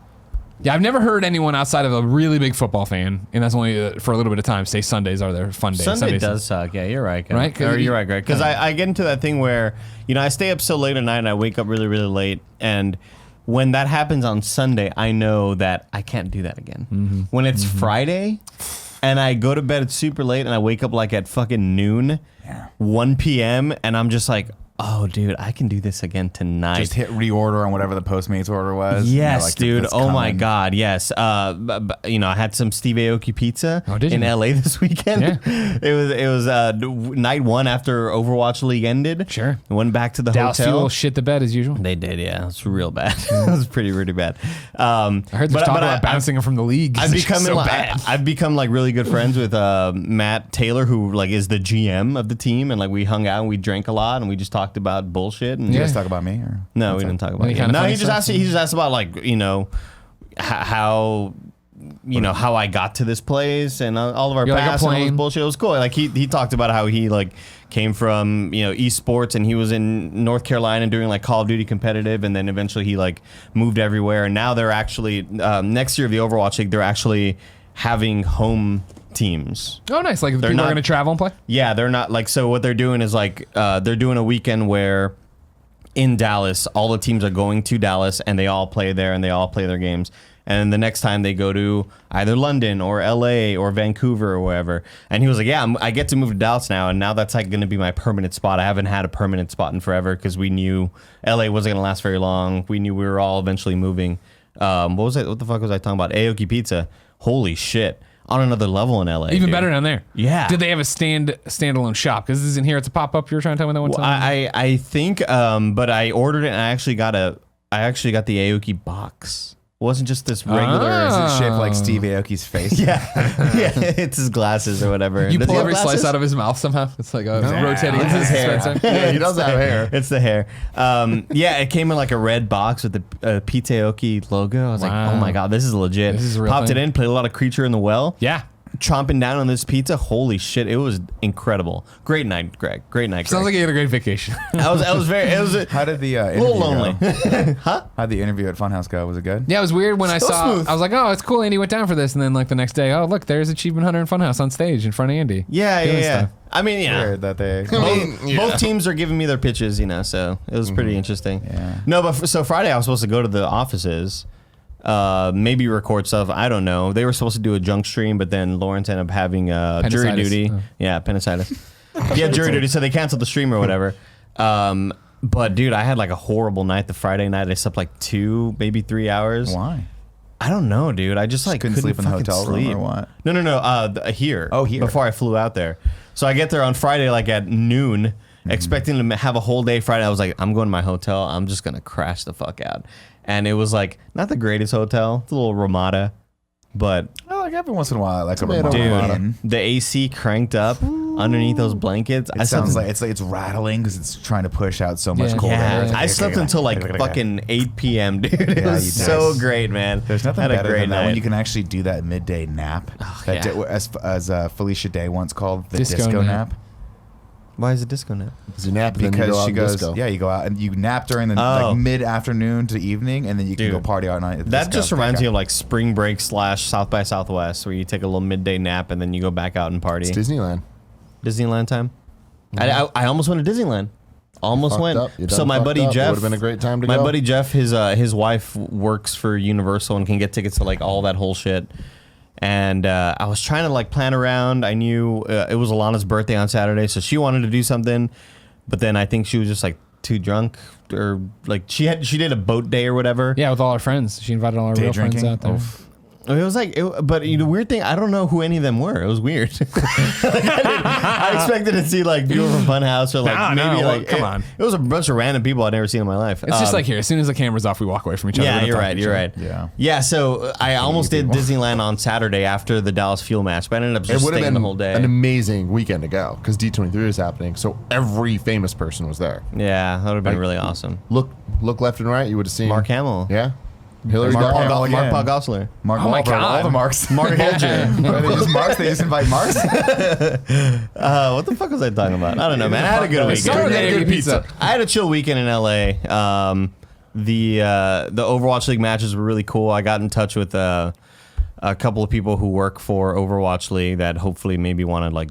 Yeah, I've never heard anyone outside of a really big football fan, and that's only for a little bit of time, say Sundays are their fun days. Sunday Sundays- does suck. Yeah, you're right. Kevin. Right? 'Cause Or you- you're right, Greg. Because I get into that thing where, you know, I stay up so late at night and I wake up really, really late. And when that happens on Sunday, I know that I can't do that again. When it's Friday and I go to bed super late and I wake up like at fucking noon, 1 p.m., and I'm just like, Oh, dude, I can do this again tonight. Just hit reorder on whatever the Postmates order was. Yes, dude. it's Oh my coming. God, yes. I had some Steve Aoki pizza did in you? LA this weekend. Yeah. It was night one after Overwatch League ended. Sure. Went back to the Dallas hotel. Fuel shit the bed as usual. They did, yeah. It was real bad. It was pretty bad. I heard there's talk about bouncing him from the league. I've It's become so like, bad. I've become like really good friends with Matt Taylor, who like is the GM of the team, and like we hung out and we drank a lot and we just talked about bullshit. And Did you Yeah. guys talk about me? Or no, we didn't talk about Any it. kind of No, funny he just stuff? asked. He just asked about like how. How I got to this place and all of our You're like a past and all this plane. bullshit. It was cool. Like he talked about how he like came from esports and he was in North Carolina doing like Call of Duty competitive, and then eventually he like moved everywhere. And now they're actually next year of the Overwatch League, they're actually having home teams. Oh, nice. Like people not- are going to travel and play? Yeah, they're not like, so what they're doing is like they're doing a weekend where in Dallas, all the teams are going to Dallas and they all play there and they all play their games. And the next time they go to either London or LA or Vancouver or wherever. And he was like, yeah, I get to move to Dallas now. And now that's like going to be my permanent spot. I haven't had a permanent spot in forever because we knew LA wasn't going to last very long. We knew we were all eventually moving. What was it? What the fuck was I talking about? Aoki Pizza. Holy shit. On another level in LA. Even dude. better down there. Yeah. Did they have a standalone shop? Because this isn't here. It's a pop-up. You were trying to tell me that one Well, time. I think, but I ordered it and I actually got the Aoki box. It wasn't just this regular. Is Ah. it shaped like Steve Aoki's face? Yeah, it's his glasses or whatever. You Does pull he have every slice glasses? out of his mouth somehow. It's like a rotating It's his hair. dispenser. Yeah, he does have hair. It's the hair. Yeah, it came in like a red box with the Pete Aoki logo. I was like, Wow. oh my God, this is legit. This is a real Popped thing. it in, played a lot of Creature in the Well. Yeah. Chomping down on this pizza. Holy shit, it was incredible. Great night, Greg. Great night, Greg. Sounds like you had a great vacation. I was very, it was a How did the interview little lonely. go? How'd the interview at Funhouse go? Was it good? Yeah, it was weird when I So saw. smooth. I was like, "Oh, it's cool." Andy went down for this, and then like the next day, oh look, there's Achievement Hunter in Funhouse on stage in front of Andy. Yeah. Doing stuff. I mean, yeah. Weird that they. Both teams are giving me their pitches, so it was pretty interesting. Yeah. No, but so Friday I was supposed to go to the offices, maybe record stuff. I don't know. They were supposed to do a junk stream, but then Lawrence ended up having jury Appendicitis. duty. Oh. Yeah, appendicitis. He had jury duty, so they canceled the stream or whatever. But dude, I had like a horrible night. The Friday night, I slept like 2, maybe 3 hours. Why? I don't know, dude. I just like couldn't sleep in the fucking hotel room sleep. or what? No. Here. Oh, here. Before I flew out there. So I get there on Friday, like at noon, expecting to have a whole day Friday. I was like, I'm going to my hotel. I'm just going to crash the fuck out. And it was like, not the greatest hotel. It's a little Ramada. But, Oh, like every once in a while, like a Tomato Ramada. dude, the AC cranked up underneath those blankets. It sounds like it's rattling because it's trying to push out so much Yeah. cold air. Yeah, I slept until like fucking 8 p.m., dude. It Yeah, was you so did. great, man. There's nothing Had a better great than that when night. you can actually do that midday nap. That yeah. as Felicia Day once called the Disco disco, nap. nap. Why is it disco nap? Because you nap and then you Because go out she and goes, disco. yeah, you go out and you nap during the Oh. like mid-afternoon to evening, and then you can Dude. go party all night. At the That disco. just reminds me of like spring break / South by Southwest, where you take a little midday nap and then you go back out and party. It's Disneyland. Disneyland time. I almost went to Disneyland. Almost Fucked went. up. You So done my fucked buddy up. It Jeff. would've been a great time to my go. buddy Jeff, his wife works for Universal and can get tickets to like all that whole shit. And I was trying to like plan around. I knew it was Alana's birthday on Saturday, so she wanted to do something, but then I think she was just like too drunk, or like she did a boat day or whatever. Yeah, with all our friends. She invited all our Day real drinking. friends out there. Oof. It was like, but the weird thing, I don't know who any of them were. It was weird. I expected to see like people from Funhouse or like Nah, maybe no, like come on. It was a bunch of random people I'd never seen in my life. It's just like here. As soon as the camera's off, we walk away from each other. We Yeah, don't you're talk to right. each You're other. right. Yeah. Yeah. So I almost did Disneyland on Saturday after the Dallas Fuel match, but I ended up It just would have staying been the whole day. an amazing weekend to go because D23 was happening. So every famous person was there. Yeah, that would have been really awesome. Look left and right. You would have seen Mark Hamill. Yeah. Hillary Mark Duff. Hamill. Mark again. Paul Gosselaar. Mark Oh my Wahlberg, God. all the marks. Mark Holger. Are they just marks? They just invite marks? What the fuck was I talking about? I don't know, man. I had a good weekend. Start with Good Good pizza. I had a chill weekend in LA. The Overwatch League matches were really cool. I got in touch with a couple of people who work for Overwatch League that hopefully maybe want to like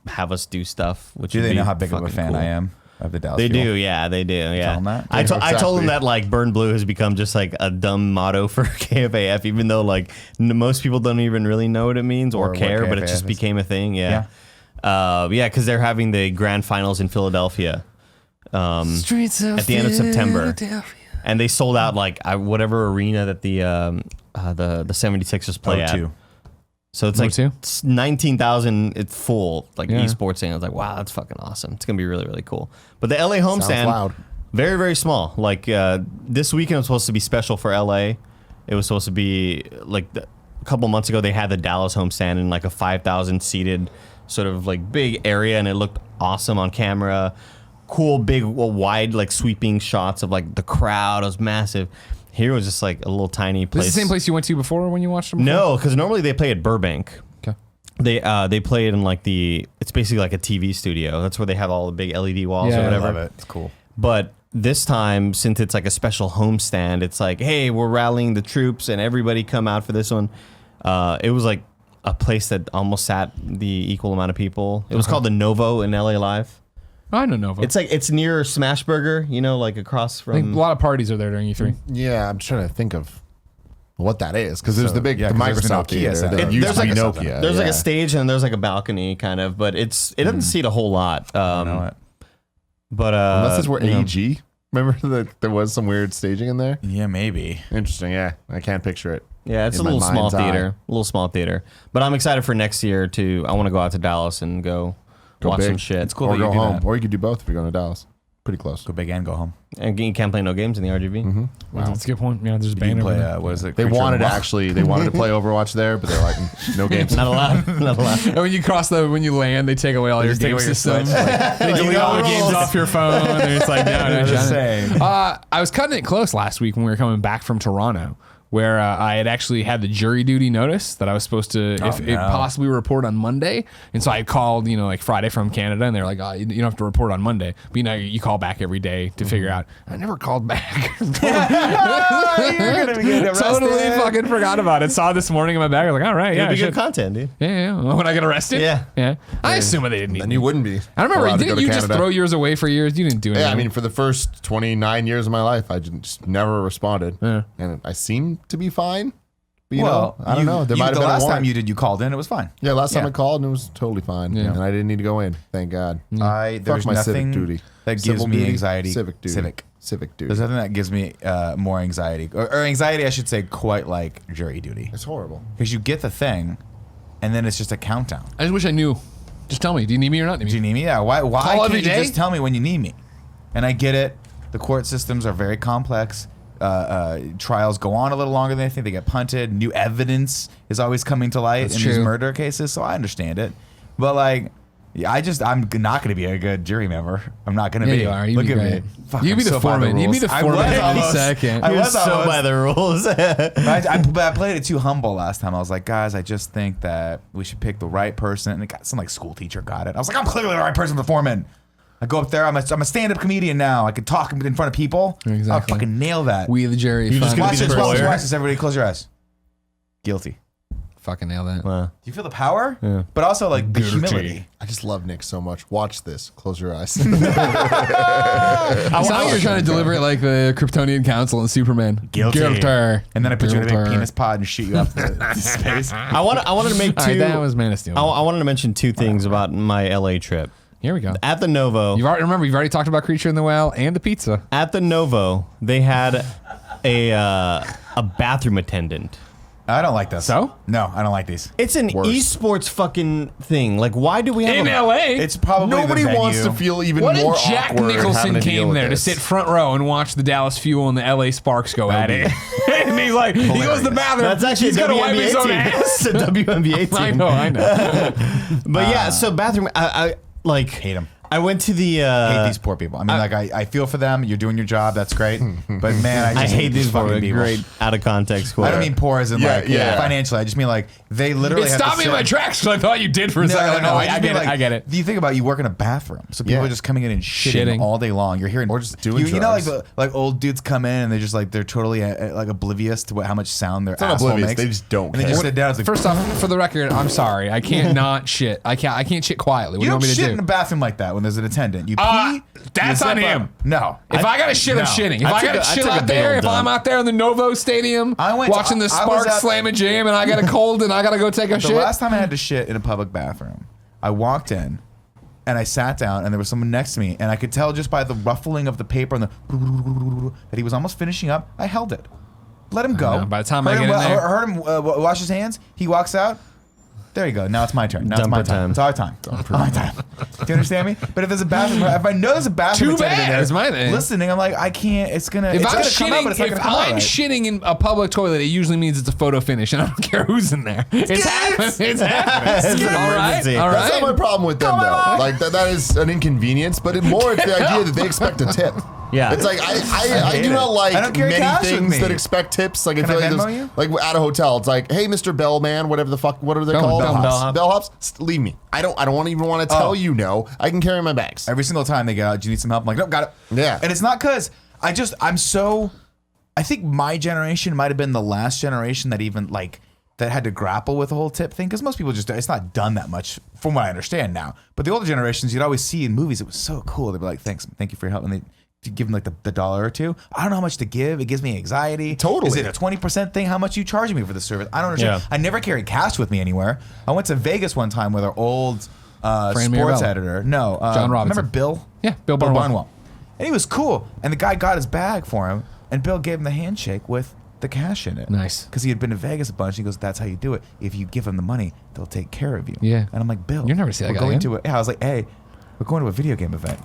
have us do stuff. Which Do would they be know how big of a fucking fan cool. I am of the Dallas They Fuel? do, yeah, they do, yeah. tell them that? I Yeah, told them exactly. that like Burn Blue has become just like a dumb motto for KFAF, even though like most people don't even really know what it means or Or what care, but it KFAF just is. became a thing. Yeah, because they're having the grand finals in Philadelphia Streets of at the end of September. Philadelphia. And they sold out like whatever arena that the 76ers play at. O2. So it's like O2? 19,000. It's full like Yeah. esports thing. I was like, wow, that's fucking awesome. It's gonna be really really cool. But the LA Sounds homestand, loud. very very small. Like this weekend was supposed to be special for LA. It was supposed to be like a couple months ago they had the Dallas homestand in like a 5,000 seated sort of like big area, and it looked awesome on camera. Cool big wide like sweeping shots of like the crowd. It was massive. Here was just like a little tiny place. This is the same place you went to before when you watched them? Before? No, because normally they play at Burbank. Okay. They play it in like it's basically like a TV studio. That's where they have all the big LED walls Yeah, or I whatever. I love it. It's cool. But this time, since it's like a special homestand, it's like, hey, we're rallying the troops and everybody come out for this one. It was like a place that almost sat the equal amount of people. It was called the Novo in LA Live. I don't know. It's near Smashburger, like across I think from. a lot of parties are there during E3. Yeah, I'm trying to think of what that is because there's the big yeah, the 'cause there's an Microsoft Nokia theater center. that used There's to be like a- Nokia. There's like yeah. a stage and there's like a balcony kind of, but it doesn't seat a whole lot. I know it. But Unless it's where you know. AEG. Remember that there was some weird staging in there. Yeah, maybe. Interesting. Yeah, I can't picture it. Yeah, it's in a my little small mind's eye. theater. A little small theater. But I'm excited for next year I want to go out to Dallas and go watch big. some shit. It's cool Or that you go do home, that. or you could do both if you're going to Dallas. Pretty close. Go big and go home. And you can't play no games in the RGB. Mm-hmm. Wow. That's a good point. Yeah, there's a You banner. can play, over there. what is it? They Creature wanted of to the Wild. actually. They wanted to play Overwatch there, but they're like, no games. Not allowed. Not allowed. And when you when you land, they take away all your just take game away your systems. Switch. They delete all the games off your phone. And it's like, no, no, Just John. saying. I was cutting it close last week when we were coming back from Toronto, where I had actually had the jury duty notice that I was supposed to, if it possibly report on Monday. And so I called, like Friday from Canada, and they're like, oh, you don't have to report on Monday. But you call back every day to figure out. I never called back. You're gonna be getting arrested. Totally fucking forgot about it. Saw it this morning in my bag. I was like, all right, yeah, It'll I be good should. content, dude. Yeah. When I get arrested? Yeah. Yeah. I assume they didn't need Then me. you wouldn't be. I remember, allowed to go didn't to you just Canada. throw yours away for years? You didn't do anything. Yeah, I mean, for the first 29 years of my life, I just never responded, and I seem to be fine. But I don't know. There might have the been last a time warrant. you called in, it was fine. Yeah, last time Yeah. I called and it was totally fine, Yeah. and I didn't need to go in. Thank God. There's my civic nothing duty. that gives Civil me duty, anxiety. Civic duty. Civic duty. There's nothing that gives me more anxiety, or anxiety, I should say, quite like jury duty, It's horrible. because you get the thing, and then it's just a countdown. I just wish I knew. Just tell me. Do you need me or not? Do you need me? Yeah. Why Call can't every you day? just tell me when you need me? And I get it. The court systems are very complex. Trials go on a little longer than they think. They get punted. New evidence is always coming to light That's in these true. murder cases, so I understand it. But I'm not going to be a good jury member. I'm not going to Yeah, be. you are. You'd Look be at great. me. Fuck, You'd I'm be the so by foreman. You'd be rules. the I foreman was any almost. second. I You're was so almost. by the rules. I played it too humble last time. I was like, guys, I just think that we should pick the right person. And it got some school teacher got it. I was like, I'm clearly the right person for the foreman. I go up there. I'm a stand-up comedian now. I can talk in front of people. Exactly. I'll fucking nail that. We the jury. You're just fucking- gonna Watch be the this. lawyer. Watch this. Everybody, close your eyes. Guilty. fucking nail that. Wow. Do you feel the power? Yeah. But also the Guilty. humility. I just love Nick so much. Watch this. Close your eyes. It's not like you're trying to deliver it like the Kryptonian Council and Superman. Guilty. Guilty. And then I put you in a big Guilty. penis pod and shoot you up to space. I wanted to make All two. right, that was Man of Steel. I wanted to mention two things about my LA trip. Here we go. At the Novo, You've already talked about Creature in the Well and the pizza. at the Novo, they had a bathroom attendant. I don't like this. So? No, I don't like these. It's an Worse. esports fucking thing. Like, why do we have In a, LA, It's probably Nobody the wants to venue. feel even what more if Jack awkward having Nicholson to deal came with there to this. sit front row and watch the Dallas Fuel and the LA Sparks go at it? And he's like, he goes to the bathroom. That's actually he's a gonna wipe his WNBA own team. ass. It's a WNBA team. I know. But yeah, so bathroom. I like Hate 'em. I went to the. hate these poor people. I mean, I feel for them. You're doing your job. That's great. But man, I I just hate these fucking fucking people. great out of context quote. I don't mean poor as in Yeah. financially. I just mean they literally It have stopped to me in sit- my tracks because I thought you did for a second. No, I just get mean, it. I get it. Do you think about you work in a bathroom? So people Yeah. are just coming in and shitting Shitting. all day long. You're hearing or just doing you know drugs. like old dudes come in and they're just they're totally oblivious to how much sound their not asshole oblivious, makes. they just don't And they care. just sit down. It's like, First off, for the record, I'm sorry. I can't not shit. I can't shit quietly. What do you you want don't me shit to in a do? bathroom like that when there's an attendant. You pee. That's you on zip him. up. No. If I gotta shit, I'm shitting. If I gotta shit out there, if I'm out there in the Novo Stadium I went to- watching the I was Sparks at- slam a jam and I got a cold and I gotta go take a The shit. last time I had to shit in a public bathroom, I walked in and I sat down, and there was someone next to me, and I could tell just by the ruffling of the paper and that he was almost finishing up. I held it. Let him go. By the time I get in there. Heard him wash his hands. He walks out. There you go. Now it's my turn. Now it's my time. It's our time. My time. Do you understand me? But if there's a bathroom, if I know there's a bathroom attendant in there is my thing. listening, I'm like, I can't. It's gonna. If It's I'm gonna come out, but it's not shitting, if gonna come out I'm right. shitting in a public toilet, it usually means it's a photo finish, and I don't care who's in there. It's happening. It's happening. It's an All right. emergency. All That's right. not my problem with them, though. Like, that is an inconvenience, but it's the idea that they expect a tip. Yeah. It's like, I do not like I don't carry many cash with things me. that expect tips. Like, I Can feel I like Venmo there's, you? like at a hotel, it's like, hey, Mr. Bellman, whatever the fuck, what are they called? Bellhops. Bellhops. Leave me. I don't even want to tell you no. I can carry my bags. Every single time they get out, do you need some help? I'm like, nope, got it. Yeah. And it's not because I think my generation might have been the last generation that even like that had to grapple with the whole tip thing, because most people it's not done that much from what I understand now. But the older generations, you'd always see in movies, it was so cool. They'd be like, thank you for your help. And they give them like the $1 or $2. I don't know how much to give. It gives me anxiety. Totally. Is it a 20% thing? How much you charging me for the service? I don't understand. Yeah. I never carried cash with me anywhere. I went to Vegas one time with our old Fran sports Mirabella. editor. No, John Robinson. Remember Bill? Yeah, Bill Barnwell. And he was cool. And the guy got his bag for him, and Bill gave him the handshake with the cash in it. Nice. Because he had been to Vegas a bunch. He goes, that's how you do it. If you give them the money, they'll take care of you. Yeah. And I'm like, Bill, You'll never see that we're guy going again. to I was like, hey, we're going to a video game event.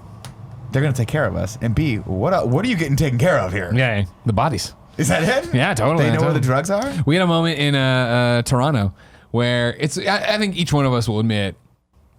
They're going to take care of us. And B, what are you getting taken care of here? Yeah, the bodies. Is that it? Yeah, totally. They know where totally. the drugs are? We had a moment in Toronto where I think each one of us will admit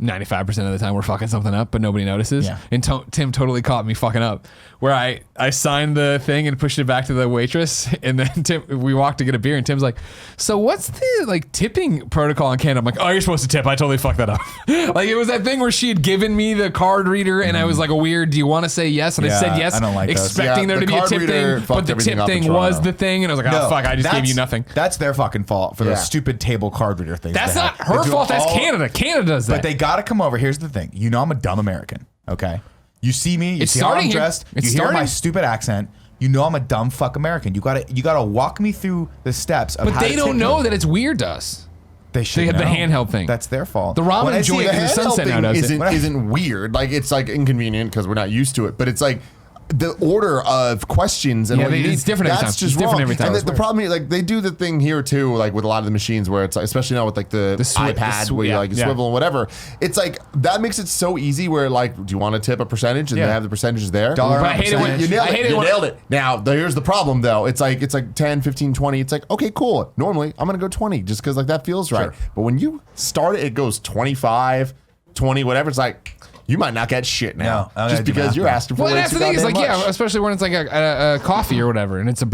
95% of the time we're fucking something up, but nobody notices. Yeah. And Tim totally caught me fucking up, where I signed the thing and pushed it back to the waitress, and then we walked to get a beer, and Tim's like, so what's the like tipping protocol in Canada? I'm like, oh, you're supposed to tip. I totally fucked that up. Like, it was that thing where she had given me the card reader, and I was like, a weird, do you want to say yes? And I Yeah, said yes, I don't like those. expecting Yeah, there to the be a card tip reader thing, but fucked the everything tip up in thing was Toronto. the thing, and I was like, oh fuck, I just gave you nothing. That's their fucking fault for Yeah. those stupid table card reader things. That's they not have. her They do fault. That's all- Canada. Canada does that. But they got to come over. Here's the thing. You know I'm a dumb American, okay? You see me, you It's see how I'm starting here. dressed, It's you hear my starting. stupid accent. You know I'm a dumb fuck American. You gotta walk me through the steps of But how they to don't tip know me. that it's weird to us. They should have the know. handheld thing. That's their fault. The ramen When I see joint the in the handheld sunset now thing does it. isn't weird. Like, it's like inconvenient because we're not used to it. But it's like the order of questions and Yeah, what you it's need, different every that's time. just It's different wrong. every time. And It's the problem is, like, they do the thing here too, like with a lot of the machines where it's like, especially now with like the iPad where you like swivel and whatever. It's like that makes it so easy. Where like, do you want to tip a percentage? And Yeah. they have the percentages there. Dollar But I hate it when percentage. You nailed I it. hate it You when- nailed it. Now, here's the problem, though. It's like 10, 15, 20. It's like, okay, cool. Normally, I'm going to go 20 just because like that feels right. Sure. But when you start it, it goes 25, 20, whatever. It's like, you might not get shit now No, I gotta just do because math you're now. asking for Well, way that's too the thing. Is like, goddamn yeah, much. especially when it's like a coffee or whatever, and it's the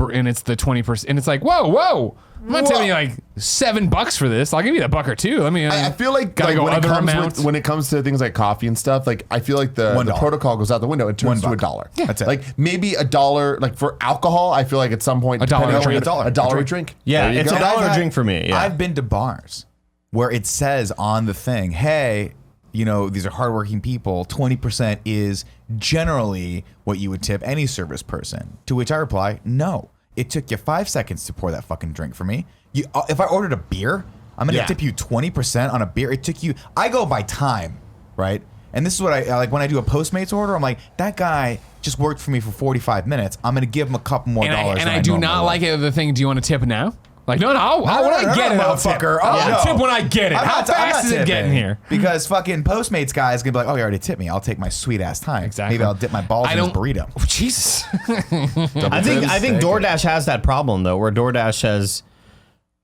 20%, and it's like, whoa. I'm not telling you like $7 for this. I'll give you a buck or two. Let me. I feel like, gotta go when, other it comes amounts. when it comes to things like coffee and stuff, like I feel like the $1. protocol goes out the window. It turns to $1. $1. Yeah. That's it. Like maybe $1. Like for alcohol, I feel like at some point $1 depending a on drink. what- $1 a drink. Yeah, There you it's go. $1 I've had- drink for me. Yeah. I've been to bars where it says on the thing, hey, you know, these are hardworking people. 20% is generally what you would tip any service person. To which I reply, no. It took you 5 seconds to pour that fucking drink for me. If I ordered a beer, I'm going to Yeah. tip you 20% on a beer. It took you, I go by time, right? And this is what I like when I do a Postmates order. I'm like, that guy just worked for me for 45 minutes. I'm going to give him a couple more and dollars. I than do normally not would. like it. The thing, do you want to tip now? Like, no, when I get it, I'll tip. motherfucker. I'll Oh, no. tip when I get it. I'm How not- I'm fast not is it getting tipping. here? Because fucking Postmates guy is gonna be like, oh, you already tipped me. I'll take my sweet ass time. Exactly. Maybe I'll dip my balls in his burrito. Oh, Jesus. I think DoorDash has that problem though, where DoorDash says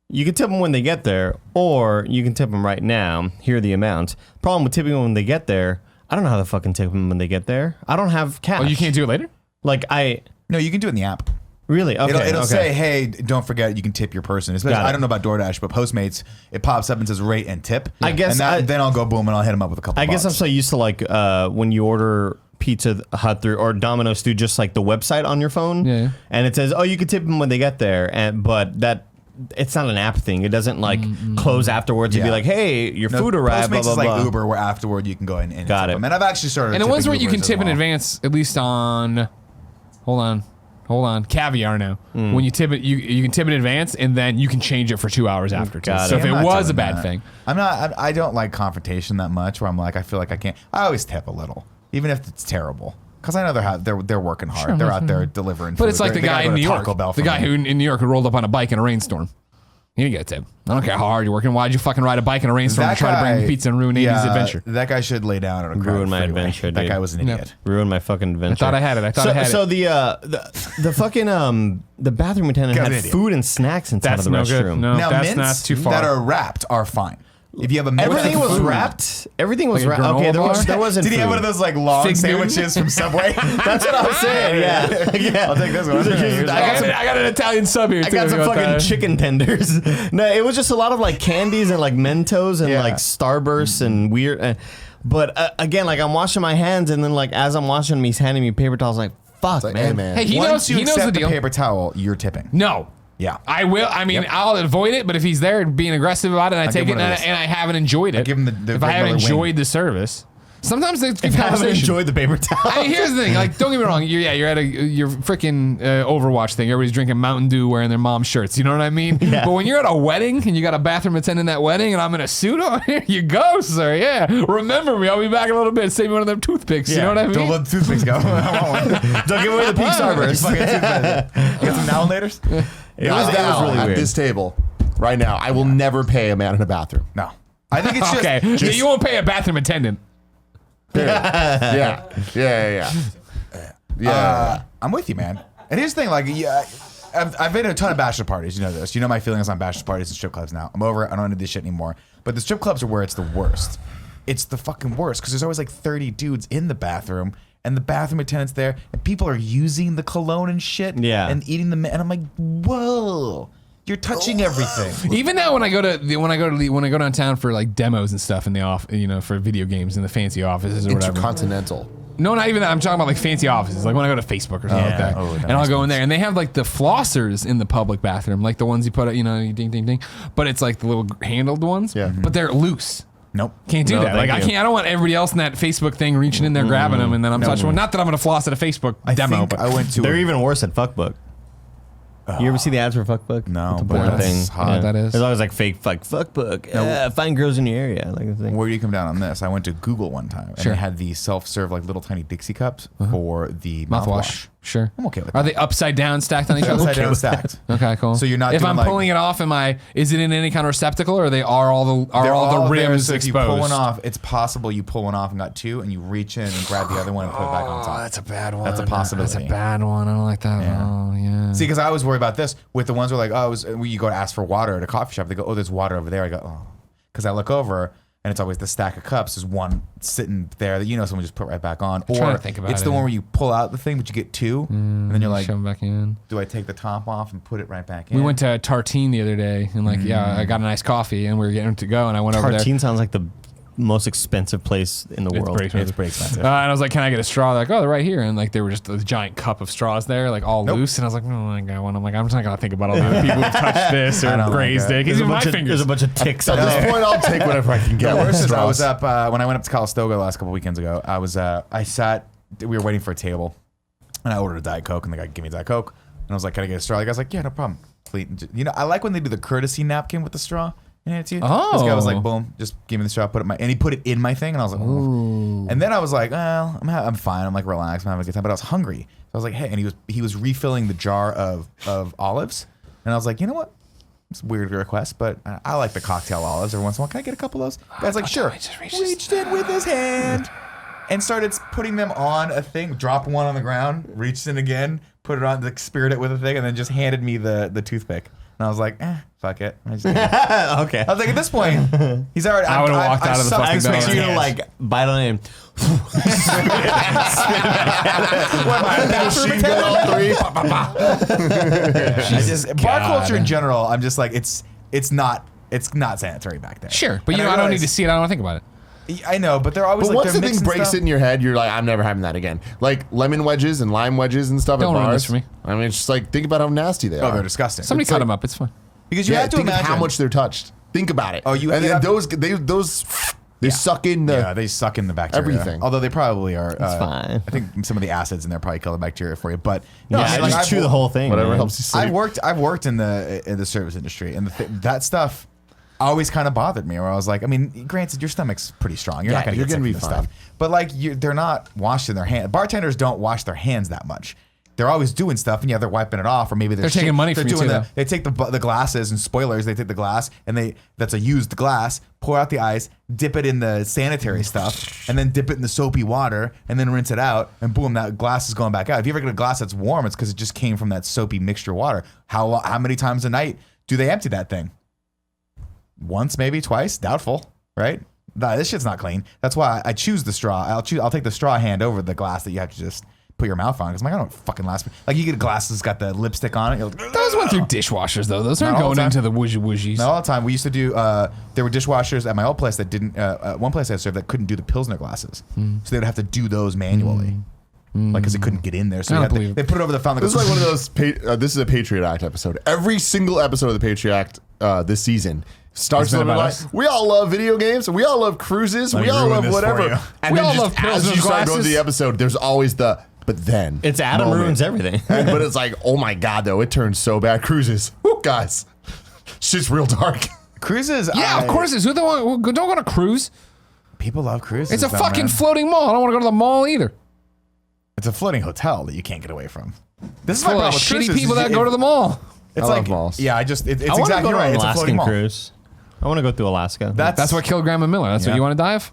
you can tip them when they get there, or you can tip them right now. Here are the amounts. Problem with tipping them when they get there, I don't know how to fucking tip them when they get there. I don't have cash. Oh, you can't do it later? Like No, you can do it in the app. really okay. It'll okay. say, hey, don't forget you can tip your person. Especially, Got it. I don't know about DoorDash, but Postmates, it pops up and says rate and tip. I guess and then I'll go boom and I'll hit him up with a couple I guess I'm bucks. so used to like when you order Pizza Hut through or Domino's through just like the website on your phone, Yeah. and it says, oh, you can tip them when they get there, but that. It's not an app thing. It doesn't like close afterwards and be Yeah. like, "Hey, your No, food arrived." Postmates Blah blah is like blah. Uber, where afterward you can go in and Got tip it. them. And I've actually started. And the ones tipping where you can Ubers as tip in well. advance, at least on, hold on. Hold on. Caviar now. When you tip it, you can tip it in advance, and then you can change it for 2 hours after. Too. So if it was a bad thing. I don't like confrontation that much where I'm like, I feel like I can't. I always tip a little, even if it's terrible. Because I know they're working hard. Sure, they're out there delivering food. But it's like the guy in New York. The guy who in New York who rolled up on a bike in a rainstorm. You didn't get a tip. I don't care how hard you're working. Why'd you fucking ride a bike in a rainstorm to try to bring pizza and ruin Amy's adventure? That guy should lay down on a crowded Ruin my freeway. adventure, That dude. guy was an idiot. Ruined my fucking adventure. I thought I had it. So the fucking the bathroom attendant Got had an idiot. food and snacks inside That's of the no good. restroom. No, Now, that's mints not too far. that are wrapped are fine. If you have a mint Everything with was food- wrapped. Everything was Like a wrapped. Okay, granola bar? there wasn't. Did he have food. one of those like long Fig Newton? sandwiches from Subway? That's what I was saying. Yeah. I'll take this one. I got an Italian sub here, I too. got if some you want fucking that. chicken tenders. No, it was just a lot of like candies and like Mentos and Yeah. like Starbursts and weird. But again, like I'm washing my hands and then like as I'm washing them, he's handing me paper towels. Like fuck, Like, man. hey, man. Hey, he Once knows. you He knows accept the deal. paper towel, you're tipping. No. Yeah. I will. I mean, I'll avoid it, but if he's there being aggressive about it, and I take give it, him one and of I haven't enjoyed it. give him the if I haven't regular enjoyed wing. the service, sometimes it's good If I haven't conversation. enjoyed the paper towel. I mean, here's the thing. Like, don't get me wrong. You're at your freaking Overwatch thing. Everybody's drinking Mountain Dew, wearing their mom's shirts. You know what I mean? Yeah. But when you're at a wedding and you got a bathroom attendant at wedding, and I'm in a suit, oh, here you go, sir. Yeah, remember me. I'll be back in a little bit. Save me one of them toothpicks. You know what I mean? Don't let the toothpicks go. I want one. Don't give away the pink Starburst. Fucking toothpicks. Get some now and laters? It was Now, really at weird. this table, right now, I will never pay a man in a bathroom. No. I think it's just. Okay, you won't pay a bathroom attendant. Yeah. I'm with you, man. And here's the thing, like, yeah, I've been to a ton of bachelor parties. You know this. You know my feelings on bachelor parties and strip clubs now. I'm over it. I don't do this shit anymore. But the strip clubs are where it's the worst. It's the fucking worst because there's always like 30 dudes in the bathroom, and the bathroom attendant's there, and people are using the cologne and shit, and eating the. And I'm like, whoa. You're touching everything. Even now, when I go downtown for like demos and stuff in the off, for video games in the fancy offices or whatever. Intercontinental. No, not even that. I'm talking about like fancy offices, like when I go to Facebook or something like that. And I'll go in there, and they have like the flossers in the public bathroom, like the ones you put out, you ding, ding, ding. But it's like the little handled ones. Yeah. But they're loose. Nope. Can't do No, that. Like thank you. I don't want everybody else in that Facebook thing reaching in there, grabbing them, and then I'm touching one. Not that I'm gonna floss at a Facebook demo, think but I went to. They're even worse at Fuckbook. You ever see the ads for Fuckbook? No, It's a but porn that's thing. hot. Yeah, that is. There's always like fake Fuckbook. Find girls in your area. Like the thing. Where do you come down on this? I went to Google one time, and Sure. they had the self-serve like little tiny Dixie cups for the mouthwash. Sure. I'm okay with Are that. they upside down stacked on each other? Upside down stacked. Okay, cool. So you're not If doing I'm like- pulling it off, is it in any kind of receptacle, or are all the They're all the there, rims so if you exposed? pull one off, it's possible you pull one off and got two, and you reach in and grab the other one and put it back on top. That's a bad one. That's a possibility. That's a bad one. I don't like that. Yeah. Oh, yeah. See, because I was worried about this with the ones where like, you go to ask for water at a coffee shop. They go, there's water over there. I go, oh, because I look over and it's always the stack of cups. There's one sitting there that someone just put right back on. trying Or to think about it's it. the one where you pull out the thing, but you get two, and then you're like, Shove them back in. do I take the top off and put it right back in? We went to Tartine the other day, and I got a nice coffee, and we were getting to go, and I went over there. Tartine sounds like the most expensive place in the world. It's pretty expensive. And I was like, "Can I get a straw?" They're like, "Oh, they're right here." And like, there were just a giant cup of straws there, like all loose. And I was like, "Oh, I got one." I'm like, "I'm just not gonna think about all the other people who've touched this I or don't grazed like it." it. Because even my There's fingers. a bunch of ticks At on this there. point, I'll take whatever I can get. The worst is I Straws. was up when I went up to Calistoga the last couple weekends ago. I sat. We were waiting for a table, and I ordered a Diet Coke, and the guy gave me a Diet Coke, and I was like, "Can I get a straw?" The guy's like, "Yeah, no problem." I like when they do the courtesy napkin with the straw. This guy was like, "Boom, just give me the straw." And he put it in my thing, and I was like, "Ooh." And then I was like, "Well, I'm fine. I'm like relaxed. I'm having a good time." But I was hungry, so I was like, "Hey," and he was refilling the jar of olives, and I was like, "You know what? It's a weird request, but I like the cocktail olives every once in a while. Can I get a couple of those?" The guy's like, "Sure." Reached in with his hand and started putting them on a thing. Dropped one on the ground, reached in again, put it on, speared it with a thing, and then just handed me the toothpick. And I was like, fuck it. I Okay. was like, at this point, he's already. I would've walked out of the sucked fucking his I expect building. you to like bite on it and Machine gun all three. Bar culture in general, I'm just like, it's not sanitary back there. Sure, but And I don't need realize- to see it. I don't want to think about it. I know, but they're always But like once they're the thing mixing breaks stuff. in your head, you're like, I'm never having that again. Like lemon wedges and lime wedges and stuff Don't at ruin bars. this for me. I mean, it's just like, think about how nasty they Oh, are. they're disgusting. Somebody It's cut like- them up. It's fine. Because you have to think imagine of how much they're touched. Think about it. Oh, you and have- then those They suck in the they suck in the bacteria. everything. Although they probably are. It's fine. I think some of the acids in there probably kill the bacteria for you. But Yeah, I mean, just chew the whole thing. whatever man. helps you sleep. I've worked in the service industry, and that stuff always kind of bothered me. Where I was like, I mean, granted, your stomach's pretty strong. You're not going to get sick from this stuff. But like, they're not washing their hands. Bartenders don't wash their hands that much. They're always doing stuff, and they're wiping it off, or maybe they're taking money from you too. They take the glasses and spoilers. They take the glass, and that's a used glass. Pour out the ice, dip it in the sanitary stuff, and then dip it in the soapy water, and then rinse it out, and boom, that glass is going back out. If you ever get a glass that's warm, it's because it just came from that soapy mixture water. How many times a night do they empty that thing? Once, maybe twice. Doubtful, right? Nah, this shit's not clean. That's why I choose the straw. I'll take the straw hand over the glass that you have to just put your mouth on, because I don't fucking last. Like, you get a glass that's got the lipstick on it. Those went through dishwashers though. Those aren't going into the wooshies. Not all the time. We used to do. There were dishwashers at my old place that didn't. One place I served that couldn't do the Pilsner glasses, so they would have to do those manually, like because it couldn't get in there. So they put it over the fountain. This is like one of those. This is a Patriot Act episode. Every single episode of the Patriot Act this season starts with like, we all love video games. We all love cruises. We all love whatever. And we then all just love as you start going to the episode, there's always the. But then It's Adam moment. ruins everything. But it's like, oh my god, though, it turns so bad. Cruises, woo, guys, shit's real dark. Cruises. Yeah, of course. Who don't want to cruise? People love cruises. It's a though, fucking man. floating mall. I don't want to go to the mall either. It's a floating hotel that you can't get away from. This is Full my of problem with shitty cruises. people that go to the mall. It's I like love malls. yeah, it's I want to exactly go right. on an It's a floating Alaskan mall. cruise. I want to go through Alaska. That's what killed Grandma Miller. That's what you want to die of?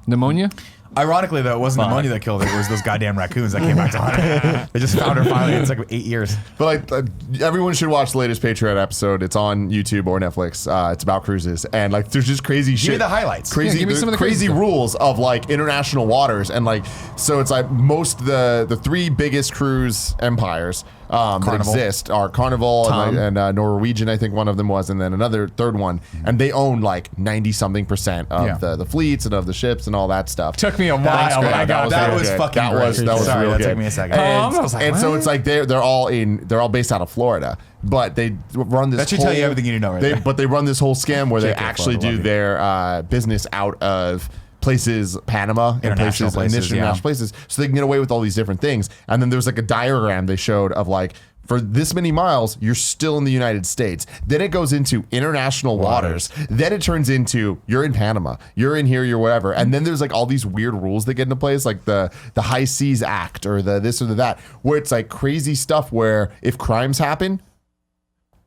Pneumonia? Ironically, though, it wasn't pneumonia that killed her. It was those goddamn raccoons that came back to hunt her. They just found her finally. It's like 8 years. But like, everyone should watch the latest Patriot episode. It's on YouTube or Netflix. It's about cruises, and like, there's just crazy shit. Give me the highlights. Crazy, give me some of the crazy stuff. rules of like international waters, and like, so it's like the three biggest cruise empires that exist are Carnival and Norwegian. I think one of them was, and then another third one, and they own like 90-something% of the fleets and of the ships and all that stuff. Took me a while, but I got that there. was fucking That was great. Sorry, real that good. took me a second. And, I was like, and so what? it's like they're all based out of Florida, but they run this. That should whole, tell you everything you need to know right there. But they run this whole scam where they JK, actually Florida, do their business out of places, Panama, and International places, international places, so they can get away with all these different things. And then there's like a diagram they showed of like, for this many miles, you're still in the United States. Then it goes into international waters. Then it turns into you're in Panama, you're in here, you're whatever. And then there's like all these weird rules that get into place, like the High Seas Act or the this or the that, where it's like crazy stuff where if crimes happen,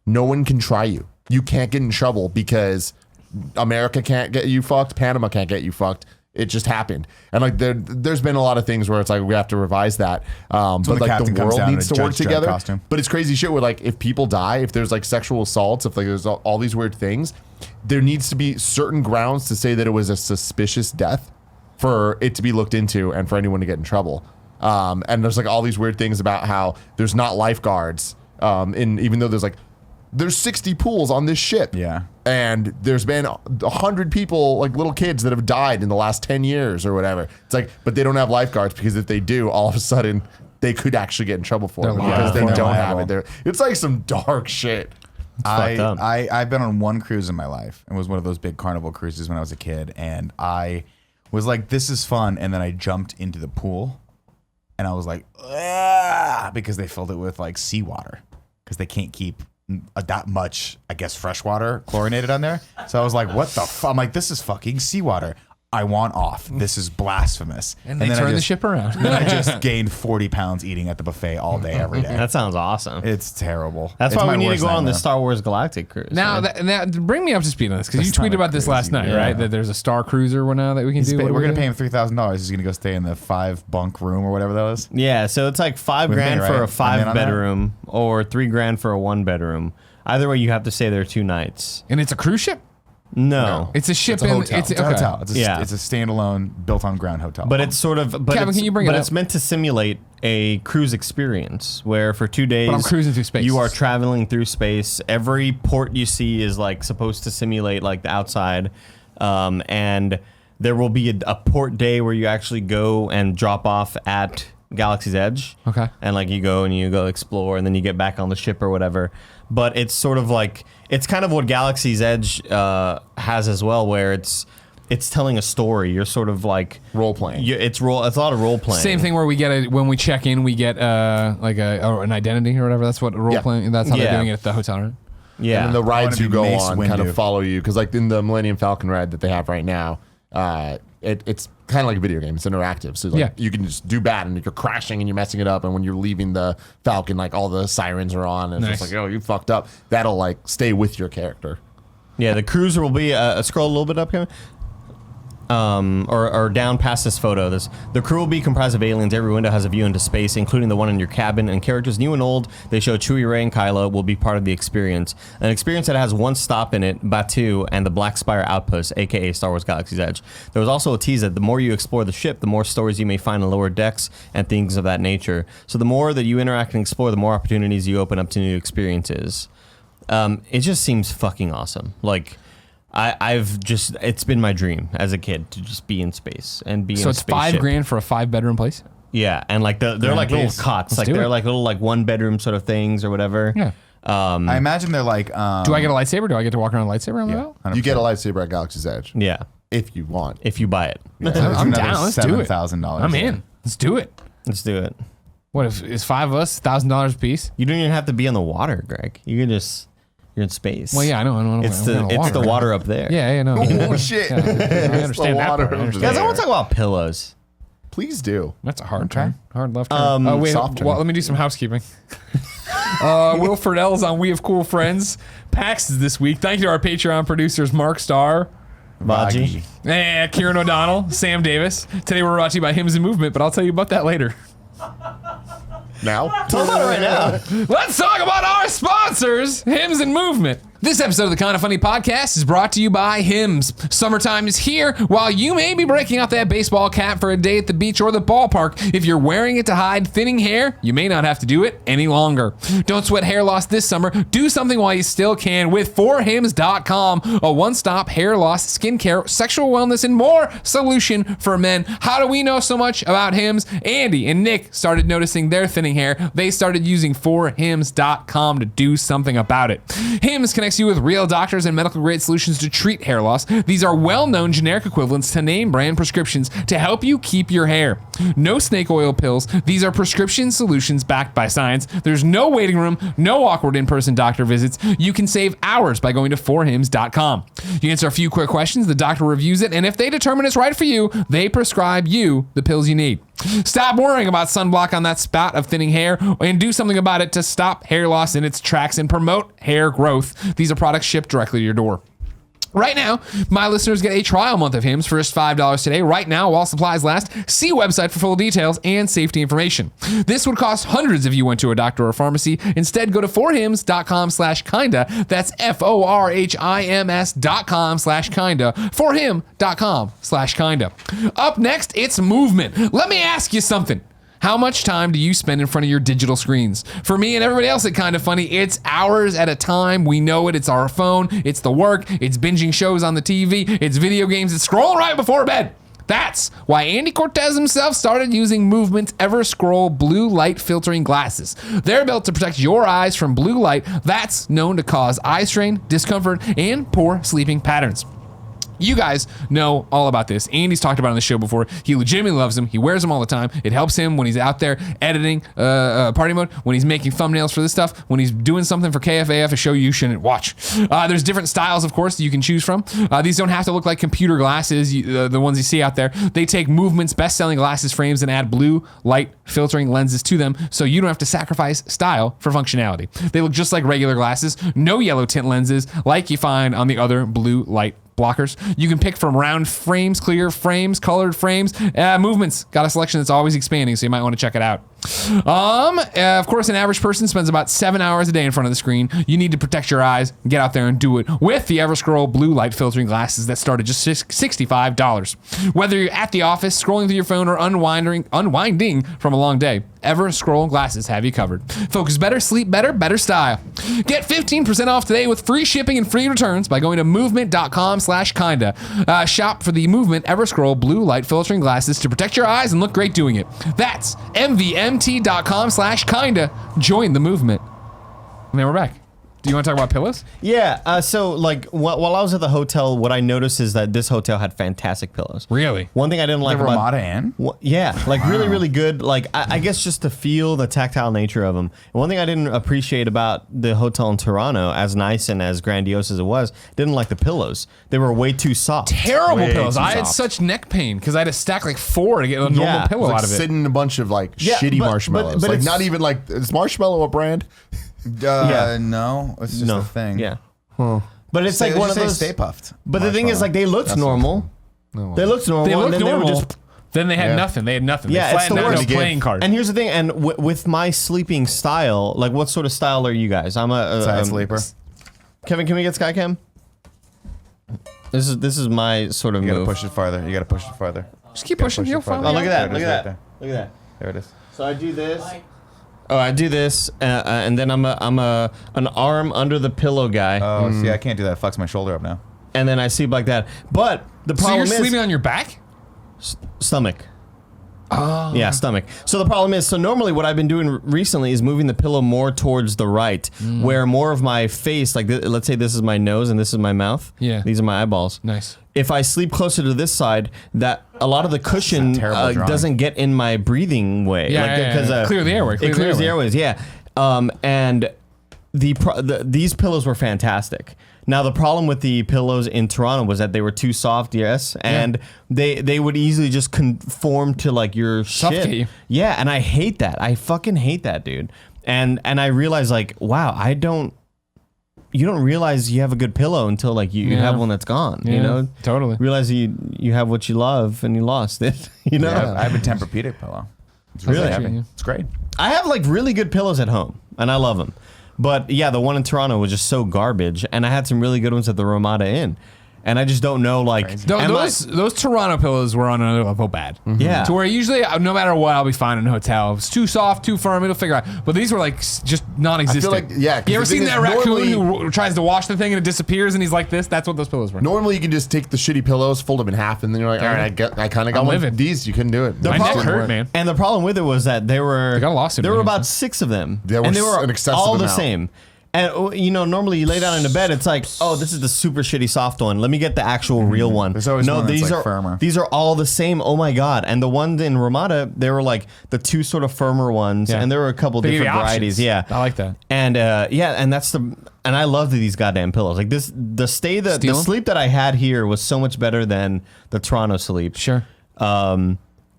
no one can try you. You can't get in trouble because America can't get you fucked, Panama can't get you fucked. It just happened. And like there's been a lot of things where it's like we have to revise that. But the like captain the comes world down needs in a to work Judge Dredd together. costume. But it's crazy shit where like if people die, if there's like sexual assaults, if like there's all these weird things, there needs to be certain grounds to say that it was a suspicious death for it to be looked into and for anyone to get in trouble. And there's like all these weird things about how there's not lifeguards. Even though there's 60 pools on this ship. Yeah. And there's been 100 people, like little kids, that have died in the last 10 years or whatever. It's like, but they don't have lifeguards because if they do, all of a sudden they could actually get in trouble for it because they don't have it. It's like some dark shit. I've been on one cruise in my life. It was one of those big Carnival cruises when I was a kid, and I was like, "This is fun," and then I jumped into the pool, and I was like, "Ah," because they filled it with like seawater because they can't keep that much, I guess, fresh water chlorinated on there. So I was like, "What the fuck?" I'm like, "This is fucking seawater. I want off. This is blasphemous." And they turned the ship around. Then I just gained 40 pounds eating at the buffet all day, every day. That sounds awesome. It's terrible. That's It's why my we need to worst go on the nightmare. Star Wars Galactic cruise. Now, man. bring me up to speed on this, because you That's not tweeted a about this last cruise, night, right? That there's a Star Cruiser now that we can do. We're going to do? pay him $3,000. He's going to go stay in the 5-bunk room or whatever that was. Yeah, so it's like $5 With me, grand for right? a I'm in 5 on that. bedroom or $3 grand for a 1 bedroom. Either way, you have to stay there 2 nights. And it's a cruise ship? No. It's a ship It's a in hotel. It's a okay. hotel. It's a Yeah. standalone, built on ground hotel. But it's sort of, but, Kevin, it's, can you bring it but up? it's meant to simulate a cruise experience where for 2 days I'm cruising through space. you are traveling through space. Every port you see is like supposed to simulate like the outside, and there will be a port day where you actually go and drop off at Galaxy's Edge. Okay. And like you go explore, and then you get back on the ship or whatever. But it's sort of like, it's kind of what Galaxy's Edge has as well, where it's it's telling a story. You're sort of like Role playing. It's a lot of role playing. Same thing where we get when we check in, we get like an identity or whatever. That's what role playing. That's how they're doing it at the hotel, right? Yeah. And then the rides you go Mace on kind Windu. of follow you because like in the Millennium Falcon ride that they have right now, it's kind of like a video game. It's interactive. So like you can just do bad and you're crashing and you're messing it up. And when you're leaving the Falcon, like all the sirens are on and it's just like, oh, you fucked up. That'll like stay with your character. Yeah, the cruiser will be scroll a little bit up here. Or down past this photo. The crew will be comprised of aliens. Every window has a view into space, including the one in your cabin. And characters new and old, they show Chewie, Rey, and Kylo will be part of the experience. An experience that has one stop in it, Batuu, and the Black Spire Outpost, aka Star Wars Galaxy's Edge. There was also a tease that the more you explore the ship, the more stories you may find in lower decks and things of that nature. So the more that you interact and explore, the more opportunities you open up to new experiences. It just seems fucking awesome. Like, it's been my dream as a kid to just be in space and be in a spaceship. So it's $5,000 for a 5-bedroom place? Yeah, and like they're like little cots, like they're like little like 1-bedroom sort of things or whatever. Yeah. I imagine they're like. Do I get a lightsaber? Do I get to walk around a lightsaber on the boat? You get a lightsaber at Galaxy's Edge. Yeah, If you want. if you buy it. I'm down. Let's do it. $7,000. I'm in. Let's do it. Let's do it. What if it's 5 of us, $1,000 a piece? You don't even have to be on the water, Greg. You're in space. Well, yeah, I know. It's the water up there. Yeah, no. Oh shit! I understand that part. Guys, I want to talk about pillows. Please do. That's a hard turn. Hard left turn. Wait, soft turn. well, let me do some housekeeping. Will Friedell's on We Have Cool Friends. PAX is this week. Thank you to our Patreon producers, Mark Starr, Vaji. Kieran O'Donnell, Sam Davis. Today we're brought to you by Hymns and Movement, but I'll tell you about that later. Now? Talk about it right now. Let's talk about our sponsors, Hymns and Movement. This episode of the Kinda Funny podcast is brought to you by Hims. Summertime is here. While you may be breaking out that baseball cap for a day at the beach or the ballpark, if you're wearing it to hide thinning hair, you may not have to do it any longer. Don't sweat hair loss this summer. Do something while you still can with forhims.com, a one-stop hair loss, skincare, sexual wellness, and more solution for men. How do we know so much about Hims? Andy and Nick started noticing their thinning hair. They started using forhims.com to do something about it. Hims connects you with real doctors and medical grade solutions to treat hair loss. These are well-known generic equivalents to name brand prescriptions to help you keep your hair. No snake oil pills. These are prescription solutions backed by science. There's no waiting room, no awkward in-person doctor visits. You can save hours by going to forhims.com. You answer a few quick questions, the doctor reviews it, and if they determine it's right for you, they prescribe you the pills you need. Stop worrying about sunblock on that spot of thinning hair and do something about it to stop hair loss in its tracks and promote hair growth. These are products shipped directly to your door. Right now, my listeners get a trial month of Hims for just $5 today. Right now, while supplies last, see website for full details and safety information. This would cost hundreds if you went to a doctor or pharmacy. Instead, go to forhims.com/kinda. That's forhims.com/kinda. Forhim.com/kinda. Up next, it's movement. Let me ask you something. How much time do you spend in front of your digital screens? For me and everybody else at Kinda Funny, it's hours at a time. We know it. It's our phone. It's the work. It's binging shows on the TV. It's video games. It's scrolling right before bed. That's why Andy Cortez himself started using Movement's Everscroll blue light filtering glasses. They're built to protect your eyes from blue light that's known to cause eye strain, discomfort, and poor sleeping patterns. You guys know all about this. Andy's talked about it on the show before. He legitimately loves them. He wears them all the time. It helps him when he's out there editing party mode, when he's making thumbnails for this stuff, when he's doing something for KFAF, a show you shouldn't watch. There's different styles, of course, that you can choose from. These don't have to look like computer glasses, the ones you see out there. They take Movement's best-selling glasses frames and add blue light filtering lenses to them, so you don't have to sacrifice style for functionality. They look just like regular glasses, no yellow tint lenses like you find on the other blue light blockers. You can pick from round frames, clear frames, colored frames. Movement's got a selection that's always expanding, so you might want to check it out. Of course, an average person spends about 7 hours a day in front of the screen. You need to protect your eyes. Get out there and do it with the Everscroll blue light filtering glasses that start at just $65. Whether you're at the office, scrolling through your phone, or unwinding from a long day, Everscroll glasses have you covered. Focus better, sleep better, better style. Get 15% off today with free shipping and free returns by going to movement.com/kinda. Shop for the Movement Everscroll blue light filtering glasses to protect your eyes and look great doing it. That's MVMT.com/kinda. Join the movement. And then we're back. Do you want to talk about pillows? Yeah. So like while I was at the hotel, what I noticed is that this hotel had fantastic pillows. Really? One thing I didn't like The about Ramada Inn? yeah, like really, really good. Like I guess just to feel the tactile nature of them. And one thing I didn't appreciate about the hotel in Toronto, as nice and as grandiose as it was, didn't like the pillows. They were way too soft. Terrible Way pillows. too I had soft. such neck pain because I had to stack like 4 to get a normal Yeah. pillow Like out of it. sitting in a bunch of like Yeah, shitty but- marshmallows. but Like it's- not even like is marshmallow a brand? Yeah. No, it's just No. a thing. Yeah. But it's like one of those. Stay Puffed. But the thing is, like, they looked normal. They looked normal. They and looked then normal. They were just, then they had Yeah. nothing. They had nothing. Yeah, they it's the flattened out worst. no playing card. and here's the thing. And with my sleeping style, like, what sort of style are you guys? I'm a Side sleeper. Kevin, can we get Skycam? This is my sort of You gotta move. push it farther. You gotta push it farther. Just keep Gotta pushing. push it You'll farther. find Oh, look at that! There it Look is, at right that! there. Look at that! There it is. So I do this. Oh, I do this, and then I'm an arm under the pillow guy, Oh, see, I can't do that. It fucks my shoulder up now. and then I sleep like that. But the So problem you're is sleeping on your back? stomach. Oh. Yeah, stomach. So the problem is, so normally what I've been doing recently is moving the pillow more towards the right, where more of my face, like let's say this is my nose and this is my mouth. Yeah. These are my eyeballs. Nice. If I sleep closer to this side, that a lot of the cushion terrible drawing. doesn't get in my breathing way. Yeah, like, yeah, yeah. 'cause, Clear the airway, clear It the clears the airway. airways. Yeah. And these pillows were fantastic. Now the problem with the pillows in Toronto was that they were too soft, yes, and they would easily just conform to like your Suffocate shit. you. Yeah, and I hate that. I fucking hate that, dude. And I realized like, wow, you don't realize you have a good pillow until like you have one that's gone. You Yeah, know, totally. Realize you have what you love and you lost it. You know, Yeah, I have a Tempur-Pedic pillow. It's Really? heavy. It's great. I have like really good pillows at home, and I love them. But yeah, the one in Toronto was just so garbage, and I had some really good ones at the Ramada Inn, and I just don't know like Those Toronto pillows were on another level bad. Yeah. To where usually, no matter what, I'll be fine in a hotel. If it's too soft, too firm, it'll figure out. But these were like just non-existent. like- yeah, 'cause You ever the thing seen is that raccoon normally- who tries to wash the thing and it disappears and he's like this? That's what those pillows were. Normally you can just take the shitty pillows, fold them in half, and then you're like, all right, I kind of got I'm one. living. These you couldn't do it. My neck problem- hurt, man. And the problem with it was that there got a lawsuit were in it. about 6 of them, There and was they were an excessive all the amount. same. And you know, normally you lay down in the bed, it's like, oh, this is the super shitty soft one. Let me get the actual real one. There's always no, one that's, these like, are firmer. These are all the same. Oh my god! And the ones in Ramada, they were like the 2 sort of firmer ones, Yeah. and there were a couple They give you different options. varieties. Yeah, I like that. And and that's and I love these goddamn pillows. Like the Steal 'em? sleep that I had here was so much better than the Toronto sleep. Sure.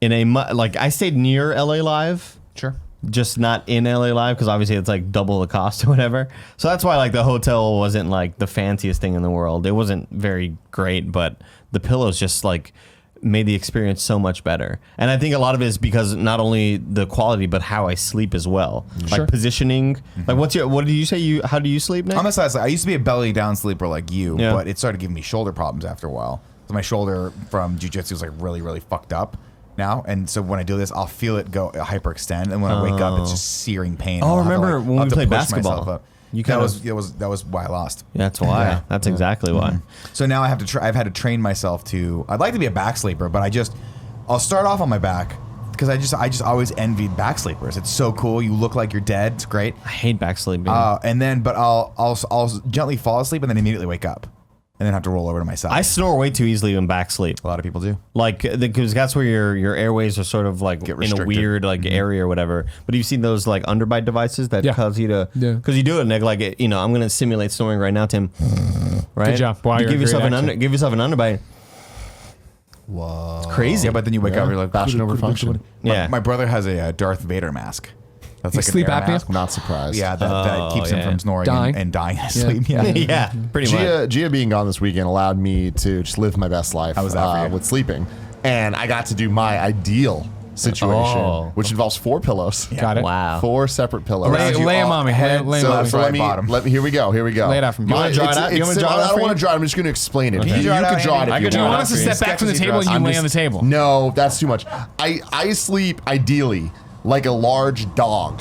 Like I stayed near LA Live, Sure. just not in LA Live because obviously it's like double the cost or whatever. So that's why like the hotel wasn't like the fanciest thing in the world. It wasn't very great, but the pillows just like made the experience so much better. And I think a lot of it is because not only the quality but how I sleep as well. Sure. Like positioning. Like what did you say how do you sleep, Nick? I'm a side sleeper. I used to be a belly down sleeper like you, Yeah. but it started giving me shoulder problems after a while. So my shoulder from jiu-jitsu was like really, really fucked up now. And so when I do this, I'll feel it go hyperextend. And when I wake up, it's just searing pain. Oh, I'll have to, remember when I'll have we to played push basketball? myself up. You that kinda- was why I lost. That's why. Yeah. That's exactly why. So now I have to I've had to train myself to. I'd like to be a back sleeper, but I'll start off on my back because I just always envied back sleepers. It's so cool. You look like you're dead. It's great. I hate back sleeping. But I'll gently fall asleep and then immediately wake up, and then have to roll over to my side. I snore way too easily in back sleep. A lot of people do. Like, because that's where your airways are sort of like in a restricted. weird like area or whatever. But you've seen those like underbite devices that cause you to, because you do it, Nick. Like, I'm gonna simulate snoring right now, Tim. Right? Good job. Wow, You you're give a yourself great an actor. give yourself an underbite. Whoa. It's crazy. Yeah, but then you wake up, you're like Function over function. Yeah. My brother has a Darth Vader mask. That's You like sleep an air apnea? mask. Not surprised. Yeah, that keeps him yeah. from snoring Dying. and dying in his sleep. Yeah. yeah, pretty much. Gia being gone this weekend allowed me to just live my best life How was that for you? with sleeping. And I got to do my ideal situation, Oh. which involves 4 pillows. Got it. Wow. 4 separate pillows. Lay you them all on me. head, Lay 'em so- on me. so- let me. Here we go. Lay it out for me. You wanna draw it out? You want me to draw it out I for don't want you? to draw it. I'm just going to explain it. Okay. You You draw it can out, draw it Andy. if I you could Do you draw want it us out to for you. step back from the Sketches he table and draws. you I'm lay on the just- table? No, that's too much. I sleep ideally like a large dog,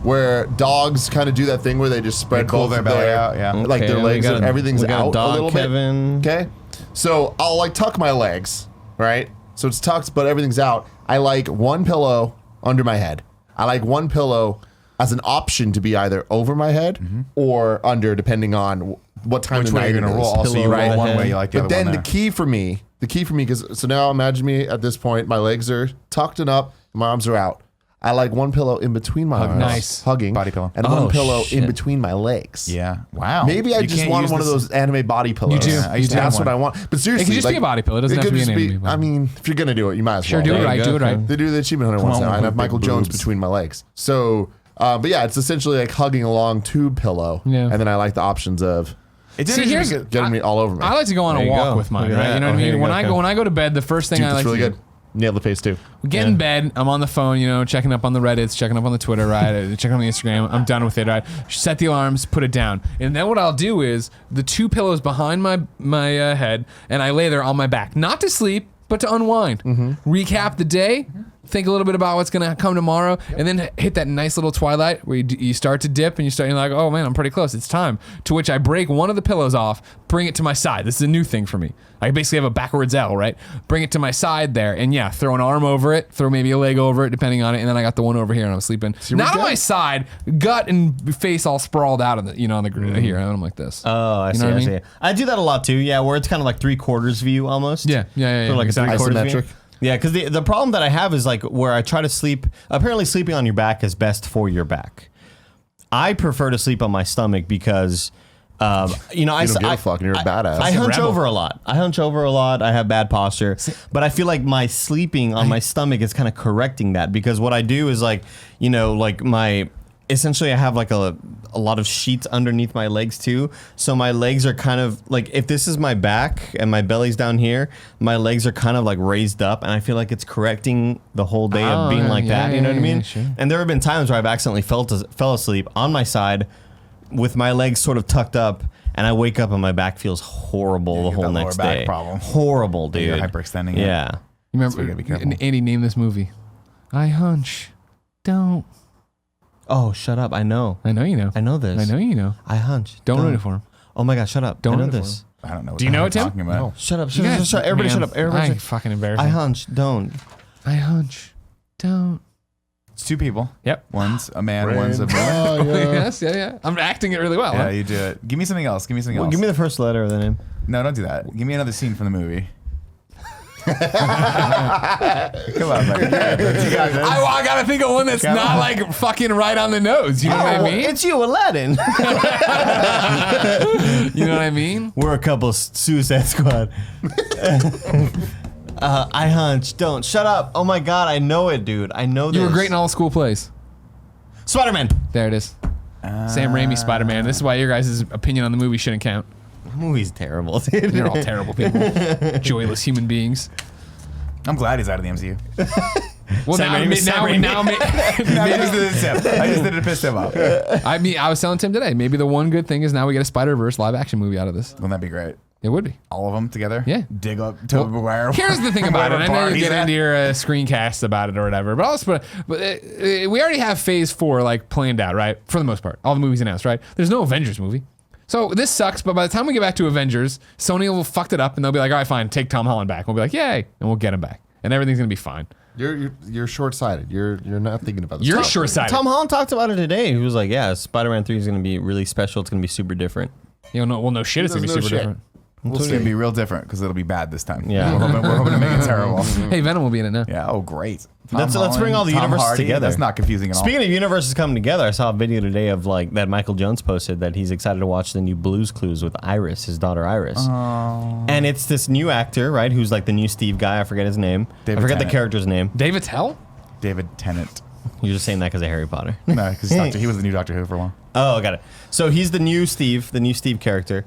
where dogs kind of do that thing where they just spread pull both their of belly out, yeah. like Okay, their we legs got and a- everything's we got a out dog, a little Kevin. bit. Okay, so I'll like tuck my legs, right? So it's tucked, but everything's out. I like one pillow under my head. I like one pillow as an option to be either over my head or under, depending on what time of the night you're gonna roll. Also, you roll one way, you like the But other then one the there. key for me, because so now imagine me at this point, my legs are tucked and up, my arms are out. I like one pillow in between my arms, nice. hugging, Body pillow. and Oh, one pillow shit. in between my legs. Yeah. Wow. Maybe I You just can't want use one of this- those anime body pillows. You do. Yeah, I used to That's have what I one. want. But seriously, It could just be a body pillow. It doesn't have to be an anime body. I mean, if you're gonna do it, you might as Sure, well. do it There right. you Do go. it right. They do the achievement hunter once on, now. I with have big Michael Jones boobs. between my legs. So, but yeah, it's essentially like hugging a long tube pillow. Yeah. And then I like the options of It See, didn't here's even getting me all over me. I like to go on There a you walk go. with mine, Look at right? that. You know what Oh, I here mean? you go. When I go to bed, the first thing Dude, I that's like really to good. Nailed the face too. get in bed. I'm on the phone, checking up on the Reddits, checking up on the Twitter, right? Checking on the Instagram. I'm done with it, right? Set the alarms, put it down, and then what I'll do is the two pillows behind my head, and I lay there on my back, not to sleep, but to unwind, recap the day. Think a little bit about what's gonna come tomorrow, and then hit that nice little twilight where you start to dip, and you're like, oh man, I'm pretty close. It's time. To which I break one of the pillows off, bring it to my side. This is a new thing for me. I basically have a backwards L, right? Bring it to my side there, and yeah, throw an arm over it, throw maybe a leg over it, depending on it, and then I got the one over here, and I'm sleeping not on my side, gut and face all sprawled out on the on the here, and I'm like this. Oh, I see. know what I I mean? see. I do that a lot too. Yeah, where it's kind of like 3/4 view almost. Yeah. Sort of like a Exactly. 3/4 view. Isometric. Yeah, because the problem that I have is like where I try to sleep. Apparently, sleeping on your back is best for your back. I prefer to sleep on my stomach because, I You don't give a fuck and you're a badass. I hunch rebel. over a lot. I have bad posture, but I feel like my sleeping on my stomach is kind of correcting that because what I do is like essentially I have like a lot of sheets underneath my legs too. So my legs are kind of like, if this is my back and my belly's down here, my legs are kind of like raised up and I feel like it's correcting the whole day of being like that. You know what I mean? Sure. And there have been times where I've accidentally fell asleep on my side with my legs sort of tucked up and I wake up and my back feels horrible the you get whole that lower next back day. problem. Horrible, dude. You're hyperextending it. Yeah. You So we remember? gotta be careful. Andy, name this movie. I hunch. Don't. Oh, shut up. I know. I know you know. I know this. I know you know. I hunch. Don't ruin it for him. Oh my God, shut up. Don't I know ruin it for this. I don't know. What Do you the know hell it, Tim? you're talking about. Shut up. You guys- Shut up. Everybody man, shut up. Everybody I shut up. fucking embarrassing. I hunch. Don't. I hunch. Don't. It's two people. Yep. One's a man, one's a woman. Oh, yeah. Yes, yeah. I'm acting it really well. Yeah, huh? you do it. Give me something else. Give me something Well, else. give me the first letter of the name. No, don't do that. Give me another scene from the movie. Come on, buddy. I gotta think of one that's not like fucking right on the nose. You know what I mean? It's you, Aladdin. You know what I mean? We're a couple Suicide Squad. I hunch. Don't. Shut up. Oh my God. I know it, dude. I know this. You were great in all school plays. Spider-Man. There it is. Sam Raimi Spider-Man. This is why your guys' opinion on the movie shouldn't count. The movie's terrible, dude. You're all terrible people. Joyless human beings. I'm glad he's out of the MCU. Well, Sam Raimi, Sam Raimi. I just did it to him. I just did it to piss him off. I mean, I was telling Tim today, maybe the one good thing is now we get a Spider-Verse live action movie out of this. Wouldn't that be great? It would be. All of them together? Yeah. Dig up Tobey Maguire. Here's the thing about it. I know Whatever you get bar he's into your screencasts about it or whatever, but also, we already have Phase 4 like planned out, right? For the most part, all the movies announced, right? There's no Avengers movie, so this sucks. But by the time we get back to Avengers, Sony will fucked it up, and they'll be like, "All right, fine, take Tom Holland back." We'll be like, "Yay!" and we'll get him back, and everything's gonna be fine. You're short-sighted. You're not thinking about this. You're properly. short-sighted. Tom Holland talked about it today. He was like, "Yeah, Spider-Man 3 is going to be really special. It's going to be super different." You know, well, no shit, it's gonna be There's no super shit. different. It's going to be real different because it'll be bad this time. Yeah. We're hoping to make it terrible. Hey, Venom will be in it now. Yeah. Oh, great. Let's bring all the Tom universes Hardy. together. That's not confusing at all. Speaking of universes coming together, I saw a video today of like that Michael Jones posted that he's excited to watch the new Blue's Clues with Iris, his daughter Iris. And it's this new actor, right, who's like the new Steve guy. I forget his name. David I forget Tennant. the character's name. David Tell? David Tennant. You're just saying that because of Harry Potter. No, because he was the new Doctor Who for a while. Oh, got it. So he's the new Steve character,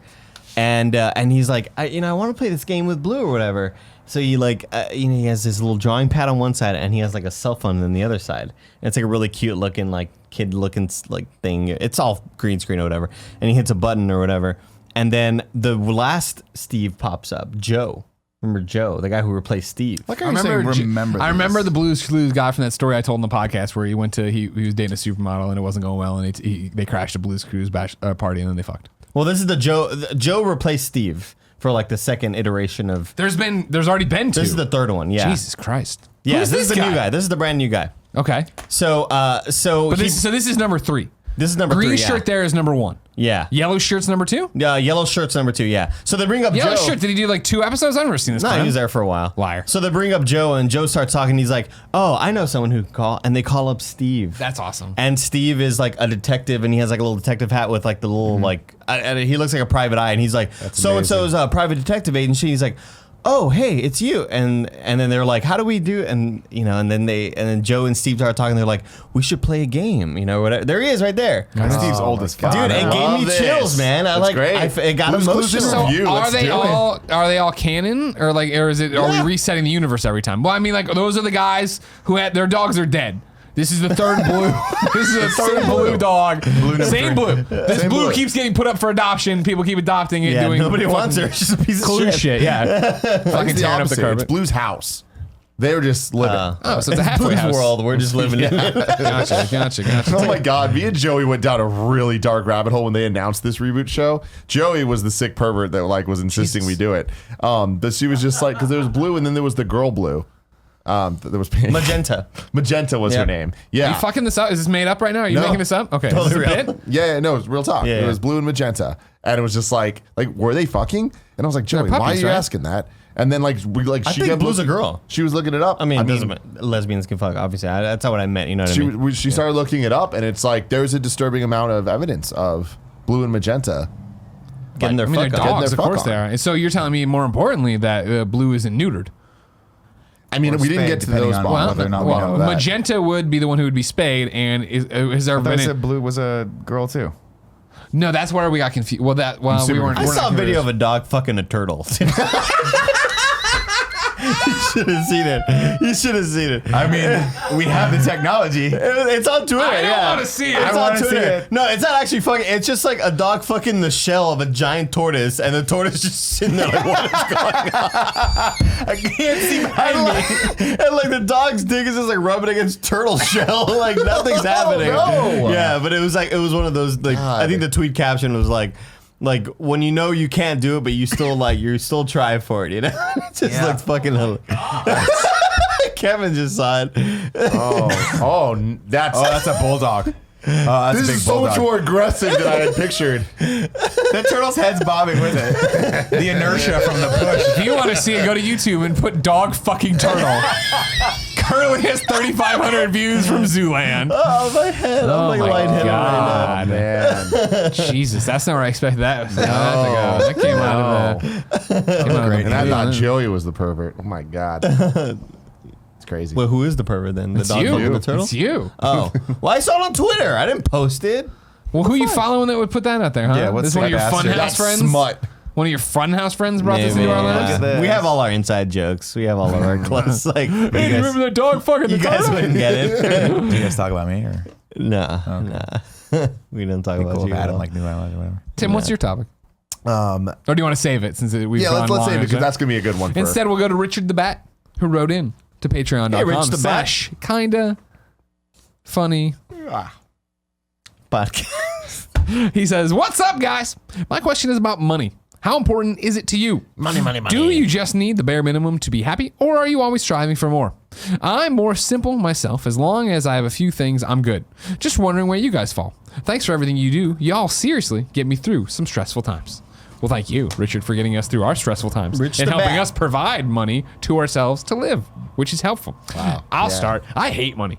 and he's like, I want to play this game with Blue or whatever. So he like, he has his little drawing pad on one side, and he has like a cell phone on the other side. And it's like a really cute looking, like kid looking like thing. It's all green screen or whatever. And he hits a button or whatever, and then the last Steve pops up, Joe. Remember Joe, the guy who replaced Steve? Like I remember the Blue's Clues guy from that story I told in the podcast where he went to he was dating a supermodel and it wasn't going well and they crashed a Blue's Clues party and then they fucked. Well, this is the Joe replaced Steve for like the second iteration of. There's already been two. This is the third one. Yeah. Jesus Christ. Yeah, Who's this is this the guy? new guy. This is the brand new guy. Okay. So This is number 3. This is number Green 3. shirt there is number 1. Yeah. Yellow shirt's number 2? Yellow shirt's number 2, yeah. So they bring up Yellow Joe. shirt, did he do like 2 episodes? I've never seen this. No, clown. he was there for a while. Liar. So they bring up Joe, and Joe starts talking. He's like, "Oh, I know someone who can call," and they call up Steve. That's awesome. And Steve is like a detective, and he has like a little detective hat with like the little he looks like a private eye, and he's like, "So and so's a private detective agency." He's like, "Oh, hey, it's you," and then they're like, "How do we do?" And and then Joe and Steve start talking. They're like, "We should play a game," whatever. There he is, right there. Steve's old as fuck. Dude, it gave me chills, man. It got emotional. So review. are Let's they do all canon, or is it? Are we resetting the universe every time? Well, I mean, like those are the guys who had their dogs are dead. This is the third blue. This is the third blue dog. Same blue. This blue keeps getting put up for adoption. People keep adopting it. Yeah, doing nobody wants her. She's a piece of Clue shit. shit. Yeah, fucking It's the tearing up the opposite. carpet. It's Blue's house. They were just living. Oh, so it's a halfway Blue's house. world. We're just living in it. Gotcha. Oh my God, me and Joey went down a really dark rabbit hole when they announced this reboot show. Joey was the sick pervert that was insisting we do it. But she was just like, because there was Blue and then there was the girl Blue. There was pink. Magenta. Magenta was her name. Yeah. Are you fucking this up? Is this made up right now? Are you making this up? Okay. Totally Is this a real. bit? Yeah, no, it was real talk. Yeah, it was Blue and Magenta, and it was just like were they fucking? And I was like, Joey, why are puppies, you right? asking that? And then I she think kept Blue's a looking- girl. She was looking it up. I mean, lesbians can fuck, obviously. That's not what I meant. You know what I mean? She started looking it up, and it's like there's a disturbing amount of evidence of Blue and Magenta. Getting their I mean, they're fuck on. dogs, of fuck course on. they are. And so you're telling me, more importantly, that Blue isn't neutered. I mean, Or we didn't spayed, get to depending those on bombs. whether or not we know that. Magenta would be the one who would be spayed, and has there I thought been? I said Blue was a girl too. No, that's where we got confused. Well, we super weren't. I we're saw not a video of confused. a dog fucking a turtle. You should have seen it. You should have seen it. I mean, we have the technology. It's on Twitter. I don't yeah. wanna see it. It's I on wanna see Twitter. it. No, it's not actually fucking. It's just like a dog fucking the shell of a giant tortoise, and the tortoise just sitting there like, what is going on? I can't see behind me. And like the dog's dick is just like rubbing against turtle shell, like nothing's happening. no. Yeah, but it was one of those like I think the tweet caption was like when you know you can't do it, but you still try for it, you know? It just looks fucking hilarious. Kevin just saw it. That's That's a bulldog. That's this a big is so much bulldog. more aggressive than I had pictured. The turtle's head's bobbing with it. The inertia from the push. If you want to see it, go to YouTube and put dog fucking turtle. Currently has 3,500 views from Zooland. Oh, my head. I'm like lightheaded right now. Man. Jesus, that's not where I expected that. That came out of the. And I thought Joey was the pervert. Oh my God. It's crazy. Well, who is the pervert then? The It's dog you. fucking the turtle? It's you. Oh. Well, I saw it on Twitter. I didn't post it. Well, who you following that would put that out there, huh? Yeah, what's this is one of your that funhouse bastard? friends? Smut. One of your funhouse friends brought this into our Maybe, lives? Look at this. We have all our inside jokes. We have all of our close. Like, Hey, do you remember that dog fucking the you guys turtle? wouldn't get it. Do you guys talk about me or Nah. We don't talk about cool if you. at Adam all. like knew I was or whatever? Tim, what's your topic? Or do you want to save it since we've Yeah, gone let's long, save it because right? that's gonna be a good one. For Instead, we'll go to Richard the Bat, who wrote in to patreon.com. Hey, Rich the Bat. / kinda funny. Podcast. He says, "What's up, guys? My question is about money. How important is it to you? Money. Do you just need the bare minimum to be happy, or are you always striving for more? I'm more simple myself. As long as I have a few things, I'm good. Just wondering where you guys fall. Thanks for everything you do. Y'all seriously get me through some stressful times." Well, thank you, Richard, for getting us through our stressful times Rich and the helping Bat. us provide money to ourselves to live, which is helpful. Wow. I'll start. I hate money.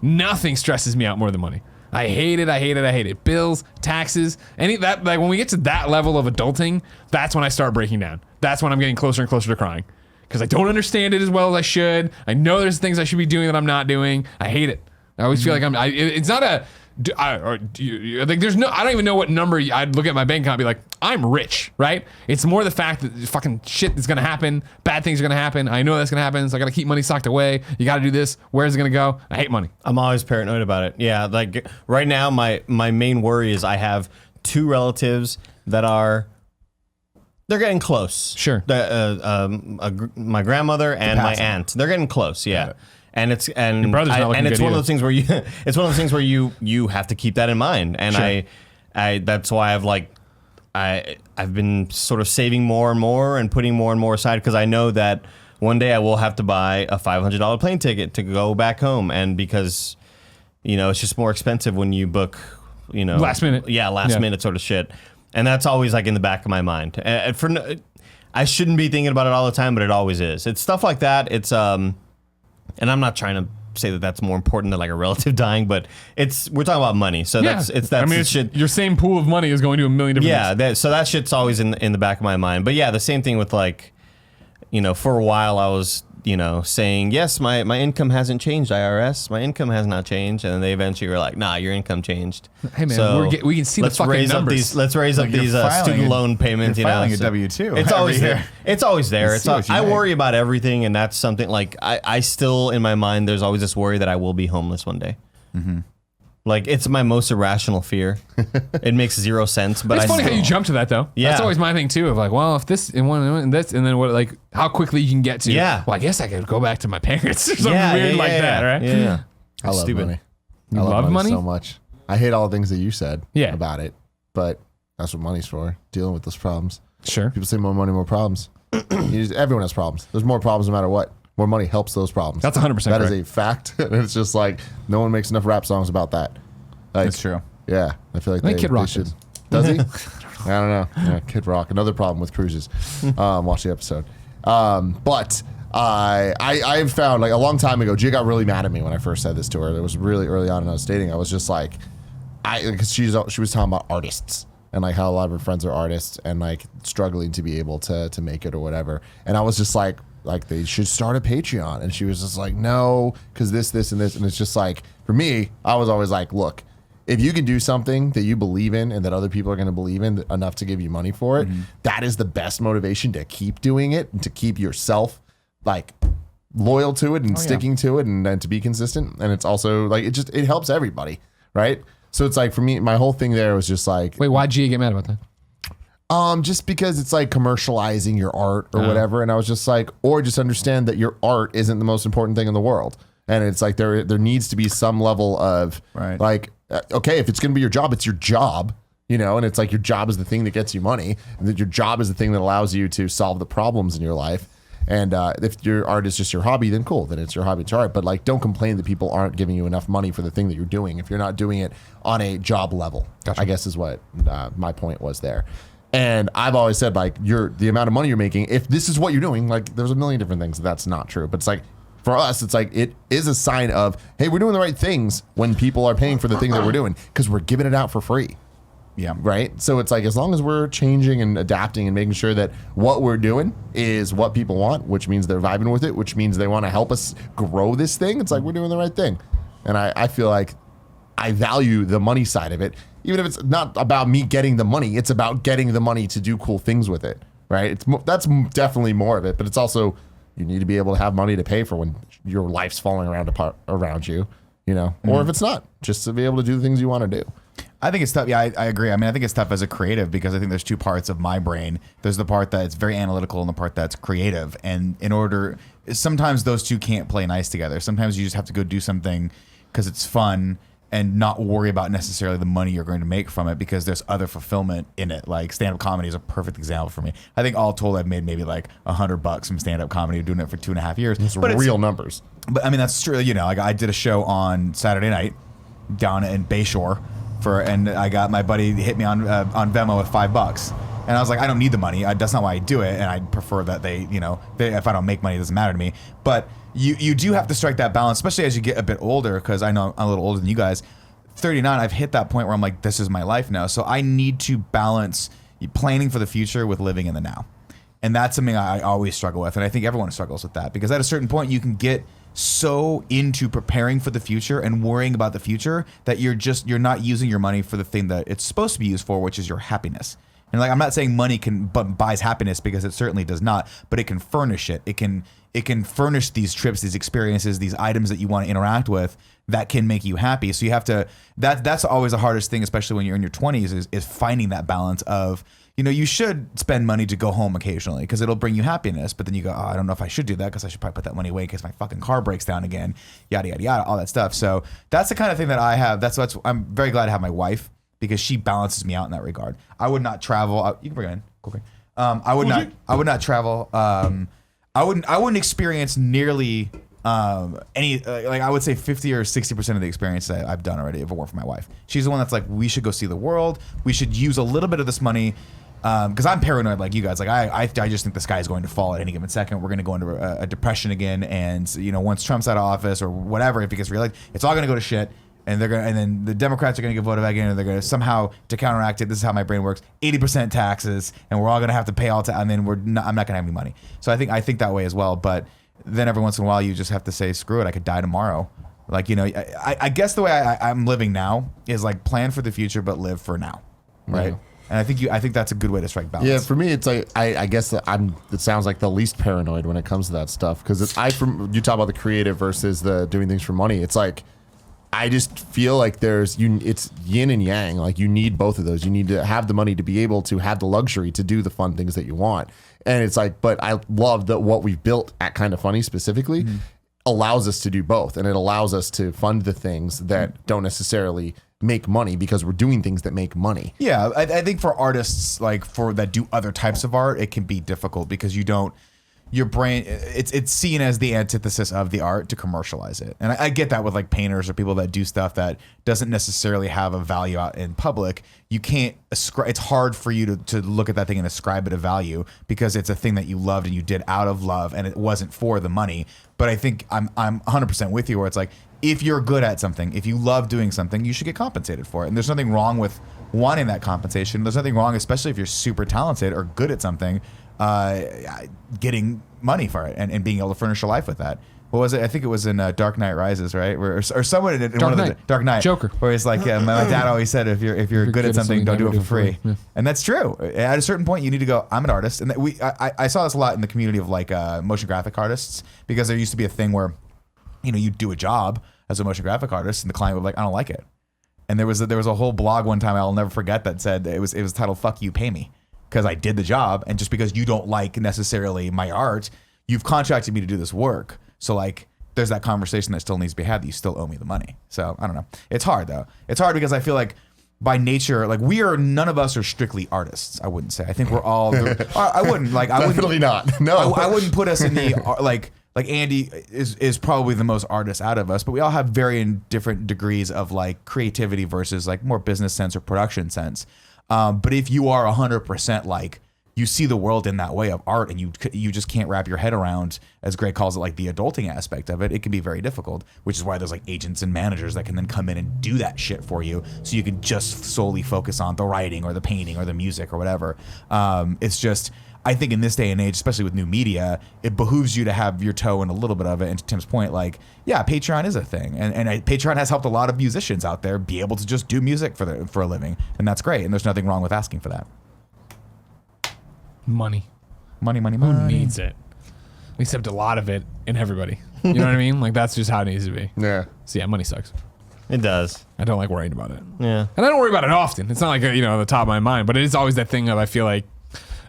Nothing stresses me out more than money. I hate it. Bills, taxes, any that, like when we get to that level of adulting, that's when I start breaking down. That's when I'm getting closer and closer to crying because I don't understand it as well as I should. I know there's things I should be doing that I'm not doing. I hate it. I always feel like it's not a. Like there's no, I don't even know what number I'd look at my bank account and be like, I'm rich, right? It's more the fact that fucking shit is gonna happen, bad things are gonna happen. I know that's gonna happen, so I gotta keep money socked away. You gotta do this. Where's it gonna go? I hate money. I'm always paranoid about it. Yeah, like right now, my main worry is I have two relatives that they're getting close. Sure. My grandmother and my aunt. They're getting close. Yeah. And it's Your brother's not looking it's good one of either. those things where you have to keep that in mind. And Sure. I that's why I've been sort of saving more and more and putting more and more aside because I know that one day I will have to buy a $500 plane ticket to go back home, and because it's just more expensive when you book last minute. Yeah, last minute sort of shit, and that's always like in the back of my mind. And I shouldn't be thinking about it all the time, but it always is. It's stuff like that. It's and I'm not trying to say that that's more important than like a relative dying, but we're talking about money, so that's shit. Your same pool of money is going to a million different things. So that shit's always in the back of my mind. But yeah, the same thing with like, for a while I was saying, yes, my income hasn't changed, IRS, my income has not changed, and then they eventually were like, nah, your income changed. Hey man, so we can see the fucking numbers. Let's raise up these student loan payments. You're filing a W-2. It's always there. It's always there. I make. worry about everything, and that's something like I still in my mind. There's always this worry that I will be homeless one day. Mm-hmm. Like, it's my most irrational fear. It makes zero sense, but it's funny how you jump to that though. Yeah, that's always my thing too. Of like, well, if this and one and this, and then what? Like, how quickly you can get to? Yeah. Well, I guess I could go back to my parents or something weird like that, right? Yeah. I love stupid. money. You I love money so much. I hate all the things that you said about it, but that's what money's for. Dealing with those problems. Sure. People say more money, more problems. Everyone has problems. There's more problems no matter what. More money helps those problems. That's 100%. That is a fact. And it's just like no one makes enough rap songs about that. Like, That's true. Yeah, I feel like I think Kid Rock should. Does he? I don't know. Yeah, Kid Rock. Another problem with cruises. Watch the episode. But I found like a long time ago, Gia got really mad at me when I first said this to her. It was really early on in us dating. I was just like, because she was talking about artists and like how a lot of her friends are artists and like struggling to be able to make it or whatever. And I was just like they should start a Patreon. And she was just like, no, because this, and this. And it's just like, for me, I was always like, look, if you can do something that you believe in and that other people are going to believe in enough to give you money for it, that is the best motivation to keep doing it and to keep yourself like loyal to it and sticking to it and to be consistent. And it's also like, it helps everybody. Right. So it's like, for me, my whole thing there was just like, wait, why'd Gia get mad about that? Just because it's like commercializing your art or whatever. And I was just like, or just understand that your art isn't the most important thing in the world. And it's like, there needs to be some level of like, okay, if it's going to be your job, it's your job, and it's like your job is the thing that gets you money, and that your job is the thing that allows you to solve the problems in your life. And if your art is just your hobby, then cool, then it's your hobby, it's art. But like, don't complain that people aren't giving you enough money for the thing that you're doing if you're not doing it on a job level. Gotcha. I guess is what my point was there. And I've always said, like, the amount of money you're making, if this is what you're doing, like, there's a million different things that's not true. But it's like, for us, it's like, it is a sign of, hey, we're doing the right things when people are paying for the thing that we're doing because we're giving it out for free. Yeah. Right. So it's like, as long as we're changing and adapting and making sure that what we're doing is what people want, which means they're vibing with it, which means they want to help us grow this thing. It's like, we're doing the right thing. And I feel like I value the money side of it, even if it's not about me getting the money, it's about getting the money to do cool things with it. Right. That's definitely more of it, but it's also, you need to be able to have money to pay for when your life's falling around you, or if it's not, just to be able to do the things you want to do. I think it's tough. Yeah, I agree. I mean, I think it's tough as a creative because I think there's two parts of my brain. There's the part that's very analytical and the part that's creative. And sometimes those two can't play nice together. Sometimes you just have to go do something because it's fun and not worry about necessarily the money you're going to make from it because there's other fulfillment in it. Like stand-up comedy is a perfect example for me. I think all told I've made maybe like $100 from stand-up comedy doing it for 2.5 years. It's real numbers. But I mean, that's true. Like I did a show on Saturday night down in Bayshore and I got my buddy hit me on Venmo with $5. And I was like, I don't need the money. That's not why I do it. And I prefer that if I don't make money, it doesn't matter to me. But you do have to strike that balance, especially as you get a bit older, because I know I'm a little older than you guys. 39, I've hit that point where I'm like, this is my life now. So I need to balance planning for the future with living in the now. And that's something I always struggle with. And I think everyone struggles with that because at a certain point, you can get so into preparing for the future and worrying about the future that you're not using your money for the thing that it's supposed to be used for, which is your happiness. And like, I'm not saying money buys happiness because it certainly does not, but it can furnish it. It can furnish these trips, these experiences, these items that you want to interact with that can make you happy. So you have to, that's always the hardest thing, especially when you're in your 20s is finding that balance of, you should spend money to go home occasionally because it'll bring you happiness. But then you go, I don't know if I should do that because I should probably put that money away because my fucking car breaks down again, yada, yada, yada, all that stuff. So that's the kind of thing that I have. I'm very glad to have my wife because she balances me out in that regard. I would not travel. You can bring it in. Cool. I would not travel. I wouldn't experience nearly any like I would say 50 or 60% of the experience that I've done already if it weren't for my wife. She's the one that's like, we should go see the world. We should use a little bit of this money. Because I'm paranoid like you guys. Like I just think the sky is going to fall at any given second. We're going to go into a depression again, and once Trump's out of office or whatever, if he gets reelected, it's all going to go to shit. And then the Democrats are going to get voted back in, and they're going to somehow to counteract it. This is how my brain works: 80% taxes, and we're all going to have to pay all and then I'm not going to have any money. So I think that way as well. But then every once in a while, you just have to say, screw it, I could die tomorrow. Like I guess the way I'm living now is like plan for the future, but live for now, right? Yeah. And I think that's a good way to strike balance. Yeah, for me, it's like I guess that it sounds like the least paranoid when it comes to that stuff because you talk about the creative versus the doing things for money. It's like I just feel like it's yin and yang. Like you need both of those. You need to have the money to be able to have the luxury to do the fun things that you want. And it's like, but I love that what we've built at Kind of Funny specifically allows us to do both, and it allows us to fund the things that don't necessarily make money because we're doing things that make money. Yeah, I think for artists that do other types of art, it can be difficult because your brain, it's seen as the antithesis of the art to commercialize it. And I get that with like painters or people that do stuff that doesn't necessarily have a value out in public. You can't ascribe, it's hard for you to look at that thing and ascribe it a value because it's a thing that you loved and you did out of love and it wasn't for the money. But I think I'm 100% with you where it's like, if you're good at something, if you love doing something, you should get compensated for it. And there's nothing wrong with wanting that compensation. There's nothing wrong, especially if you're super talented or good at something, getting money for it and being able to furnish your life with that. What was it? I think it was in Dark Knight Rises, right? Or someone in one of the Dark Knight Joker, where it's like my dad always said, if you're good at something, don't do it for free. Yeah. And that's true. At a certain point, you need to go, I'm an artist, and I saw this a lot in the community of like motion graphic artists because there used to be a thing where you do a job as a motion graphic artist, and the client would be like, I don't like it. And there was a whole blog one time I'll never forget that said it was titled "Fuck You, Pay Me," because I did the job, and just because you don't like necessarily my art, you've contracted me to do this work. So like, there's that conversation that still needs to be had that you still owe me the money. So I don't know. It's hard though. It's hard because I feel like by nature, like none of us are strictly artists. I wouldn't say. I think we're all. I wouldn't like. I wouldn't. Definitely not. No. I wouldn't put us in the like Andy is probably the most artist out of us, but we all have varying different degrees of like creativity versus like more business sense or production sense. But if you are 100% like you see the world in that way of art and you just can't wrap your head around, as Greg calls it, like the adulting aspect of it, it can be very difficult, which is why there's like agents and managers that can then come in and do that shit for you so you can just solely focus on the writing or the painting or the music or whatever. It's just, I think in this day and age, especially with new media, it behooves you to have your toe in a little bit of it. And to Tim's point, like, yeah, Patreon is a thing. And Patreon has helped a lot of musicians out there be able to just do music for a living. And that's great. And there's nothing wrong with asking for that. Money. Who needs it? Except a lot of it in everybody. You know what I mean? Like, that's just how it needs to be. Yeah. So yeah, money sucks. It does. I don't like worrying about it. Yeah. And I don't worry about it often. It's not like, on the top of my mind, but it is always that thing of, I feel like,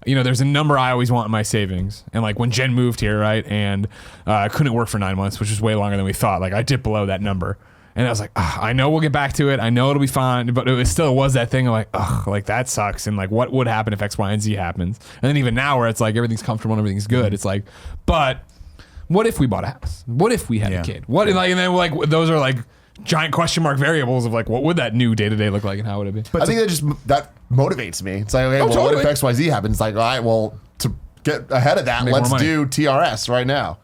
there's a number I always want in my savings. And like when Jen moved here, right, and couldn't work for 9 months, which was way longer than we thought. Like I dipped below that number. And I was like, I know we'll get back to it. I know it'll be fine. But it still was that thing of like, like that sucks. And like, what would happen if X, Y, and Z happens? And then even now where it's like everything's comfortable and everything's good, it's like, but what if we bought a house? What if we had a kid? What like, and then like those are like giant question mark variables of like, what would that new day to day look like and how would it be? But I think that motivates me. It's like, okay, well, totally. what if X, Y, Z happens? It's like, all right, well, to get ahead of that, let's do TRS right now.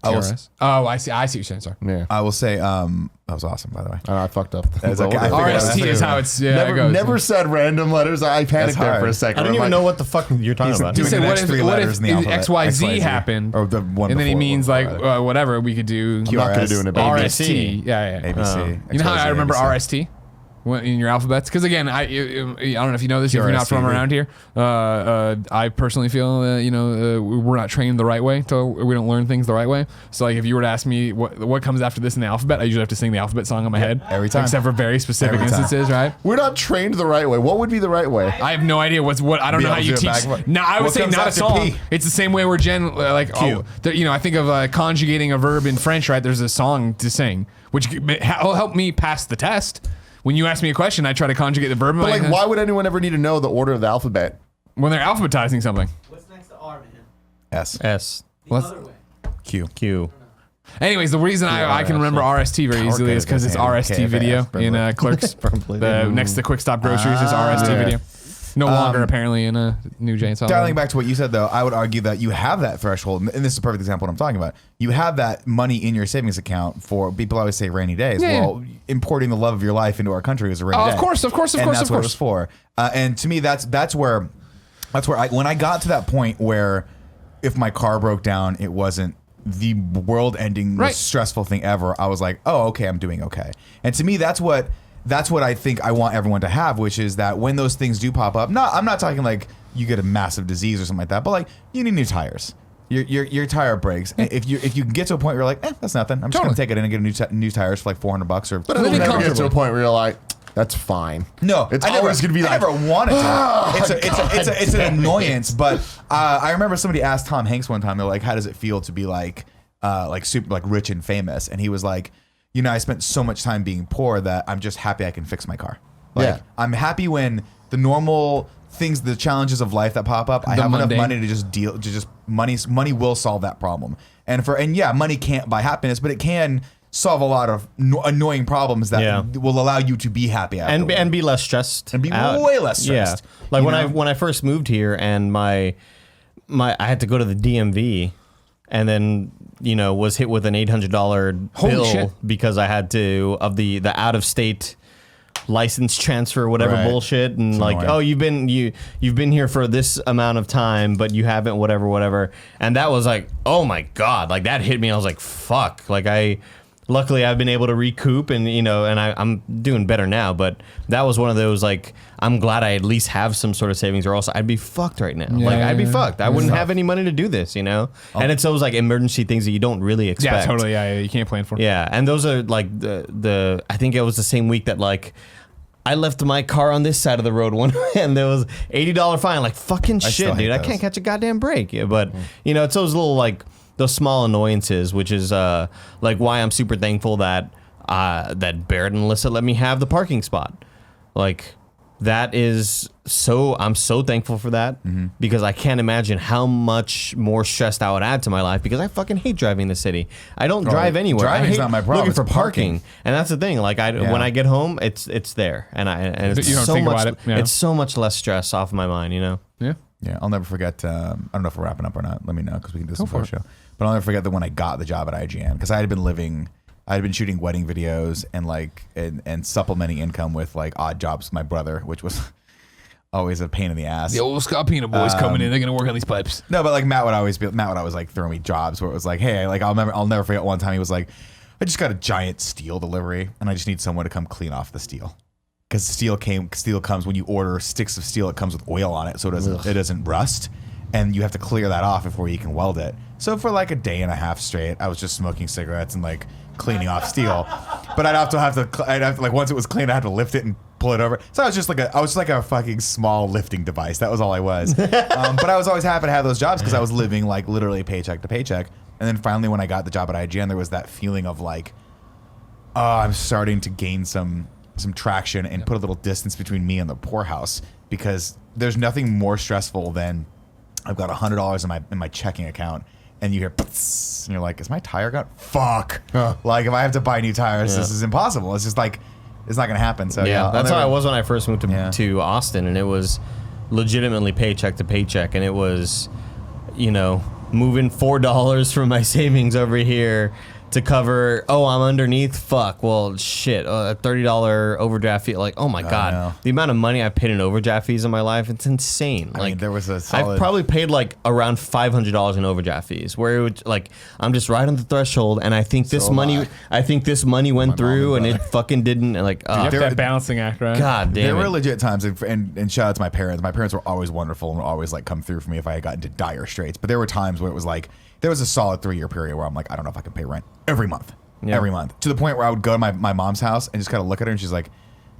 TRS? I see what you're saying. Sorry. Yeah. I will say, that was awesome, by the way. I fucked up. It's okay. RST is how it's it goes. Never said random letters. I panicked there for a second. I don't even know what the fuck you're talking about. He said, what if XYZ happened? Or the one and then he before, means like whatever we could do. I'm not going to do an RST. Yeah. ABC. You know how I remember RST? In your alphabets, because again, I don't know if you know this, if you're not from around here. I personally feel we're not trained the right way, so we don't learn things the right way. So like, if you were to ask me what comes after this in the alphabet, I usually have to sing the alphabet song in my head every time, except for very specific instances, right? We're not trained the right way. What would be the right way? I have no idea what. I don't know how you teach. No, I would say not a song. It's the same way where Jen I think of conjugating a verb in French, right? There's a song to sing, which will help me pass the test. When you ask me a question, I try to conjugate the verb. But like, why would anyone ever need to know the order of the alphabet? When they're alphabetizing something. What's next to R, man? S. S. Q. Anyways, the reason I can remember RST very easily is because it's RST video in Clerks. Next to Quick Stop Groceries is RST video. No longer apparently in a new Jane Silent. Dialing back to what you said, though, I would argue that you have that threshold, and this is a perfect example of what I'm talking about. You have that money in your savings account for, people always say rainy days. Yeah, well, importing the love of your life into our country is a rainy day. Of course. And that's what it was for. And to me, that's where when I got to that point where if my car broke down, it wasn't the world-ending, most stressful thing ever. I was like, oh, okay, I'm doing okay. And to me, that's what I think I want everyone to have, which is that when those things do pop up, I'm not talking like you get a massive disease or something like that, but like you need new tires. Your tire breaks. And if you can get to a point where you're like, that's nothing. I'm just gonna take it in and get new tires for like $400 or. But it'll never get to a point where you're like, that's fine. No, it's always gonna be like, I never wanted to. It's an annoyance. But I remember somebody asked Tom Hanks one time. They're like, how does it feel to be like super like rich and famous? And he was like, I spent so much time being poor that I'm just happy I can fix my car. Like, I'm happy when the normal things, the challenges of life that pop up, I have enough money to just deal. Money will solve that problem. And money can't buy happiness, but it can solve a lot of annoying problems that will allow you to be happy and be less stressed and be way less stressed. Yeah. Like when I first moved here and my I had to go to the DMV and then was hit with an $800 bill because I had to of the out of state license transfer, whatever bullshit, and it's like annoying. You've been here for this amount of time, but you haven't whatever, and that was like, oh my god, like that hit me. I was like, fuck, like luckily I've been able to recoup and I'm doing better now, but that was one of those like I'm glad I at least have some sort of savings or else I'd be fucked right now. I'd be fucked. I wouldn't have any money to do this, And it's those like emergency things that you don't really expect. Yeah, totally. Yeah, you can't plan for. Yeah, and those are like the I think it was the same week that like I left my car on this side of the road one and there was $80 fine. Like fucking shit, dude. I can't catch a goddamn break. Yeah, but it's those little like those small annoyances, which is like why I'm super thankful that Barrett and Alyssa let me have the parking spot. Like that is I'm so thankful for that because I can't imagine how much more stressed I would add to my life because I fucking hate driving the city. I don't drive anywhere. Driving's not my problem. Looking for parking. And that's the thing. Like when I get home, it's there, and it's you don't so think much. about it. Yeah. It's so much less stress off my mind. Yeah. Yeah, I'll never forget. I don't know if we're wrapping up or not. Let me know because we can do some photo show. But I'll never forget that when I got the job at IGN because I had been shooting wedding videos and supplementing income with like odd jobs with my brother, which was always a pain in the ass. The old Scarpino boys coming in, they're gonna work on these pipes. No, but like Matt would always like throw me jobs where it was like, hey, like I'll never forget one time he was like, I just got a giant steel delivery and I just need someone to come clean off the steel. Because steel comes when you order sticks of steel, it comes with oil on it, so it doesn't rust, and you have to clear that off before you can weld it. So for like a day and a half straight, I was just smoking cigarettes and like cleaning off steel. But I'd have to like once it was clean, I had to lift it and pull it over. So I was just like a fucking small lifting device. That was all I was. But I was always happy to have those jobs because I was living like literally paycheck to paycheck. And then finally, when I got the job at IGN, there was that feeling of like, I'm starting to gain some traction and put a little distance between me and the poorhouse because there's nothing more stressful than I've got $100 in my checking account and you hear and you're like, is my tire gone? Fuck. Like if I have to buy new tires, this is impossible. It's just like it's not gonna happen. So that's how I was when I first moved to Austin, and it was legitimately paycheck to paycheck, and it was moving $4 from my savings over here to cover, I'm underneath, fuck, well, shit, a $30 overdraft fee, like, oh my God, the amount of money I've paid in overdraft fees in my life, it's insane. I mean, there was a solid... I've probably paid like around $500 in overdraft fees, where it would, like, I'm just right on the threshold, and I think this money went through, and it fucking didn't, and like, you have that balancing act, right? God damn There were legit times, and shout out to my parents. My parents were always wonderful and would always like come through for me if I got into dire straits, but there were times where it was like, there was a solid 3-year period where I'm like, I don't know if I can pay rent every month, to the point where I would go to my mom's house and just kind of look at her and she's like,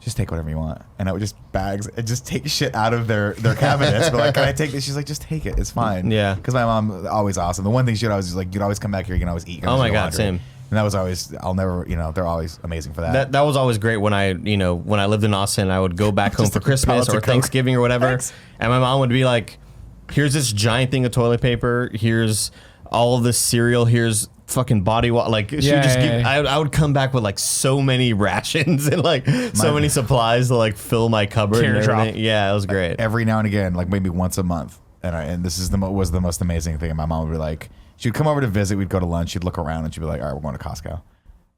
just take whatever you want. And I would just take shit out of their cabinets. But like, can I take this? She's like, just take it. It's fine. Yeah. Because my mom always awesome. The one thing she'd always like, you'd always come back here. You can always eat. Oh my God, same. And that was always, I'll never, they're always amazing for that. That was always great when I lived in Austin. I would go back home for Christmas or Thanksgiving or whatever. And my mom would be like, here's this giant thing of toilet paper. Here's all this cereal. Here's fucking body wash. Like she would just give. I would come back with like so many rations and like so many supplies to like fill my cupboard and everything. Yeah, it was great. Every now and again, like maybe once a month, and this is was the most amazing thing. My mom would be like, she'd come over to visit. We'd go to lunch. She'd look around and she'd be like, "All right, we're going to Costco."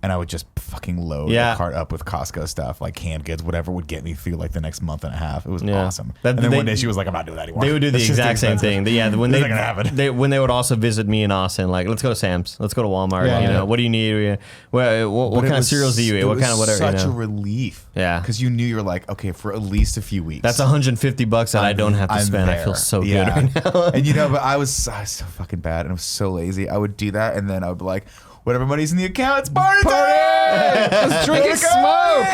And I would just fucking load the cart up with Costco stuff, like canned goods, whatever would get me through like the next month and a half. It was awesome. And then one day she was like, "I'm not doing that anymore." They would do the exact same thing. When This ain't gonna happen. when they would also visit me in Austin, like, let's go to Sam's, let's go to Walmart. You know, what do you need? What kind of cereals do you eat? What kind of whatever? Such a relief. Yeah, because you knew you're like, okay, for at least a few weeks. That's $150 that I don't have to spend. There. I feel so good right now. And you know, but I was so fucking bad, and I was so lazy. I would do that, and then I would be like, whatever money's in the account, it's party time! Let's drink and smoke!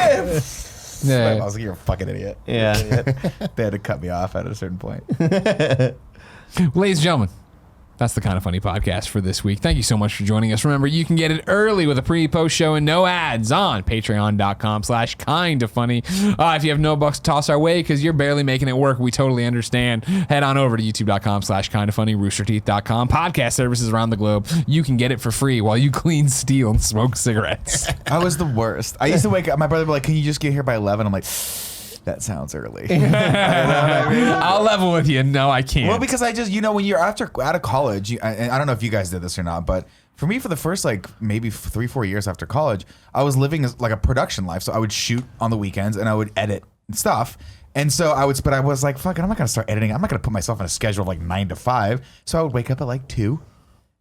Yeah. I was like, you're a fucking idiot. Yeah. They had to cut me off at a certain point. Ladies and gentlemen, that's the Kind of Funny podcast for this week. Thank you so much for joining us. Remember, you can get it early with a pre-post show and no ads on patreon.com/kindoffunny. If you have no bucks to toss our way because you're barely making it work, we totally understand. Head on over to youtube.com/kindoffunny, roosterteeth.com, podcast services around the globe. You can get it for free while you clean, steal, and smoke cigarettes. I was the worst. I used to wake up, my brother would be like, can you just get here by 11? I'm like, that sounds early. You know what I mean? I'll level with you. No, I can't. Well, because I just, when you're out of college, and I don't know if you guys did this or not, but for me, for the first like maybe 3-4 years after college, I was living as like a production life. So I would shoot on the weekends and I would edit stuff. And so I was like, fuck it, I'm not going to start editing. I'm not going to put myself in a schedule of like 9 to 5. So I would wake up at like 2.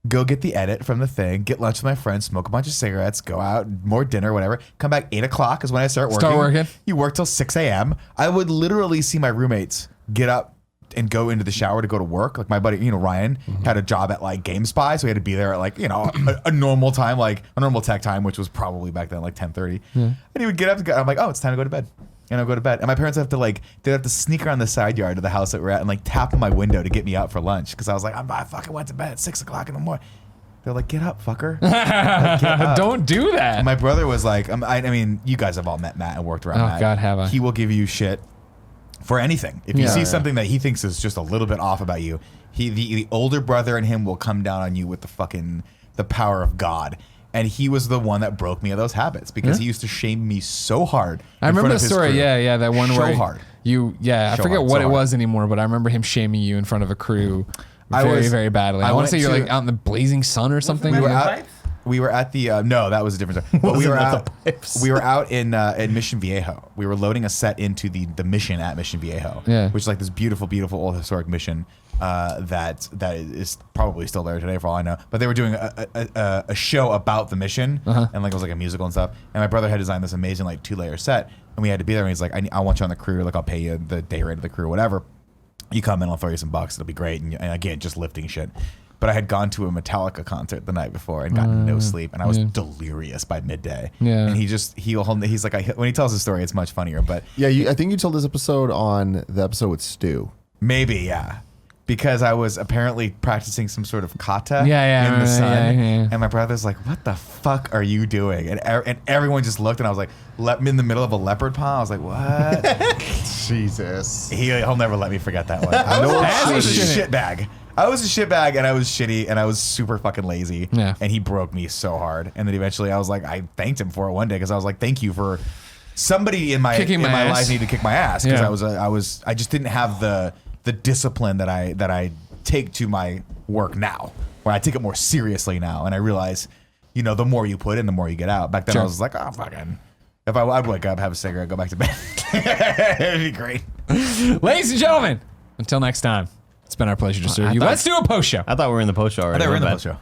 Go get the edit from the thing, get lunch with my friends, smoke a bunch of cigarettes, go out, more dinner, whatever. Come back 8 o'clock is when I start working. You work till 6 a.m. I would literally see my roommates get up and go into the shower to go to work. Like my buddy, Ryan had a job at like GameSpy, so he had to be there at like, a normal time, like a normal tech time, which was probably back then like 10:30. And he would get up I'm like, oh, it's time to go to bed. And I'll go to bed. And my parents they'd have to sneak around the side yard of the house that we're at and like tap on my window to get me out for lunch. Because I was like, I fucking went to bed at 6 o'clock in the morning. They're like, get up, fucker. Like, get up. Don't do that. And my brother was like, I mean, you guys have all met Matt and worked around Matt. Oh, God, have I. He will give you shit for anything. If you see something that he thinks is just a little bit off about you, the older brother in him will come down on you with the power of God. And he was the one that broke me of those habits because he used to shame me so hard. I remember the story. Yeah, that one where hard. I forget what it was anymore, but I remember him shaming you in front of a crew very badly. I want to say you're like out in the blazing sun or something. We were at the no, that was a different story. But we were out in Mission Viejo. We were loading a set into the mission at Mission Viejo, which is like this beautiful, beautiful old historic mission that is probably still there today for all I know. But they were doing a show about the mission, and like it was like a musical and stuff. And my brother had designed this amazing like 2-layer set, and we had to be there. And he's like, I want you on the crew. Like I'll pay you the day rate of the crew, whatever. You come in, I'll throw you some bucks. It'll be great. And again, just lifting shit. But I had gone to a Metallica concert the night before and gotten no sleep, and I was delirious by midday. Yeah. And he's like, when he tells the story, it's much funnier. But yeah, I think you told this episode on the episode with Stu. Maybe, yeah. Because I was apparently practicing some sort of kata in the sun. And my brother's like, what the fuck are you doing? And everyone just looked, and I was like, I'm in the middle of a leopard paw. I was like, what? Jesus. He'll never let me forget that one. I was a shitbag. I was a shitbag, and I was shitty, and I was super fucking lazy. Yeah. And he broke me so hard. And then eventually I was like, I thanked him for it one day because I was like, thank you for somebody in my life needed to kick my ass because I just didn't have the discipline that I take to my work now, where I take it more seriously now. And I realize, the more you put in, the more you get out. Back then I was like, oh, fucking. If I'd wake up, have a cigarette, go back to bed. It'd be great. Ladies and gentlemen, until next time. It's been our pleasure to serve you. Let's do a post show. I thought we were in the post show already. I thought we were in the post show.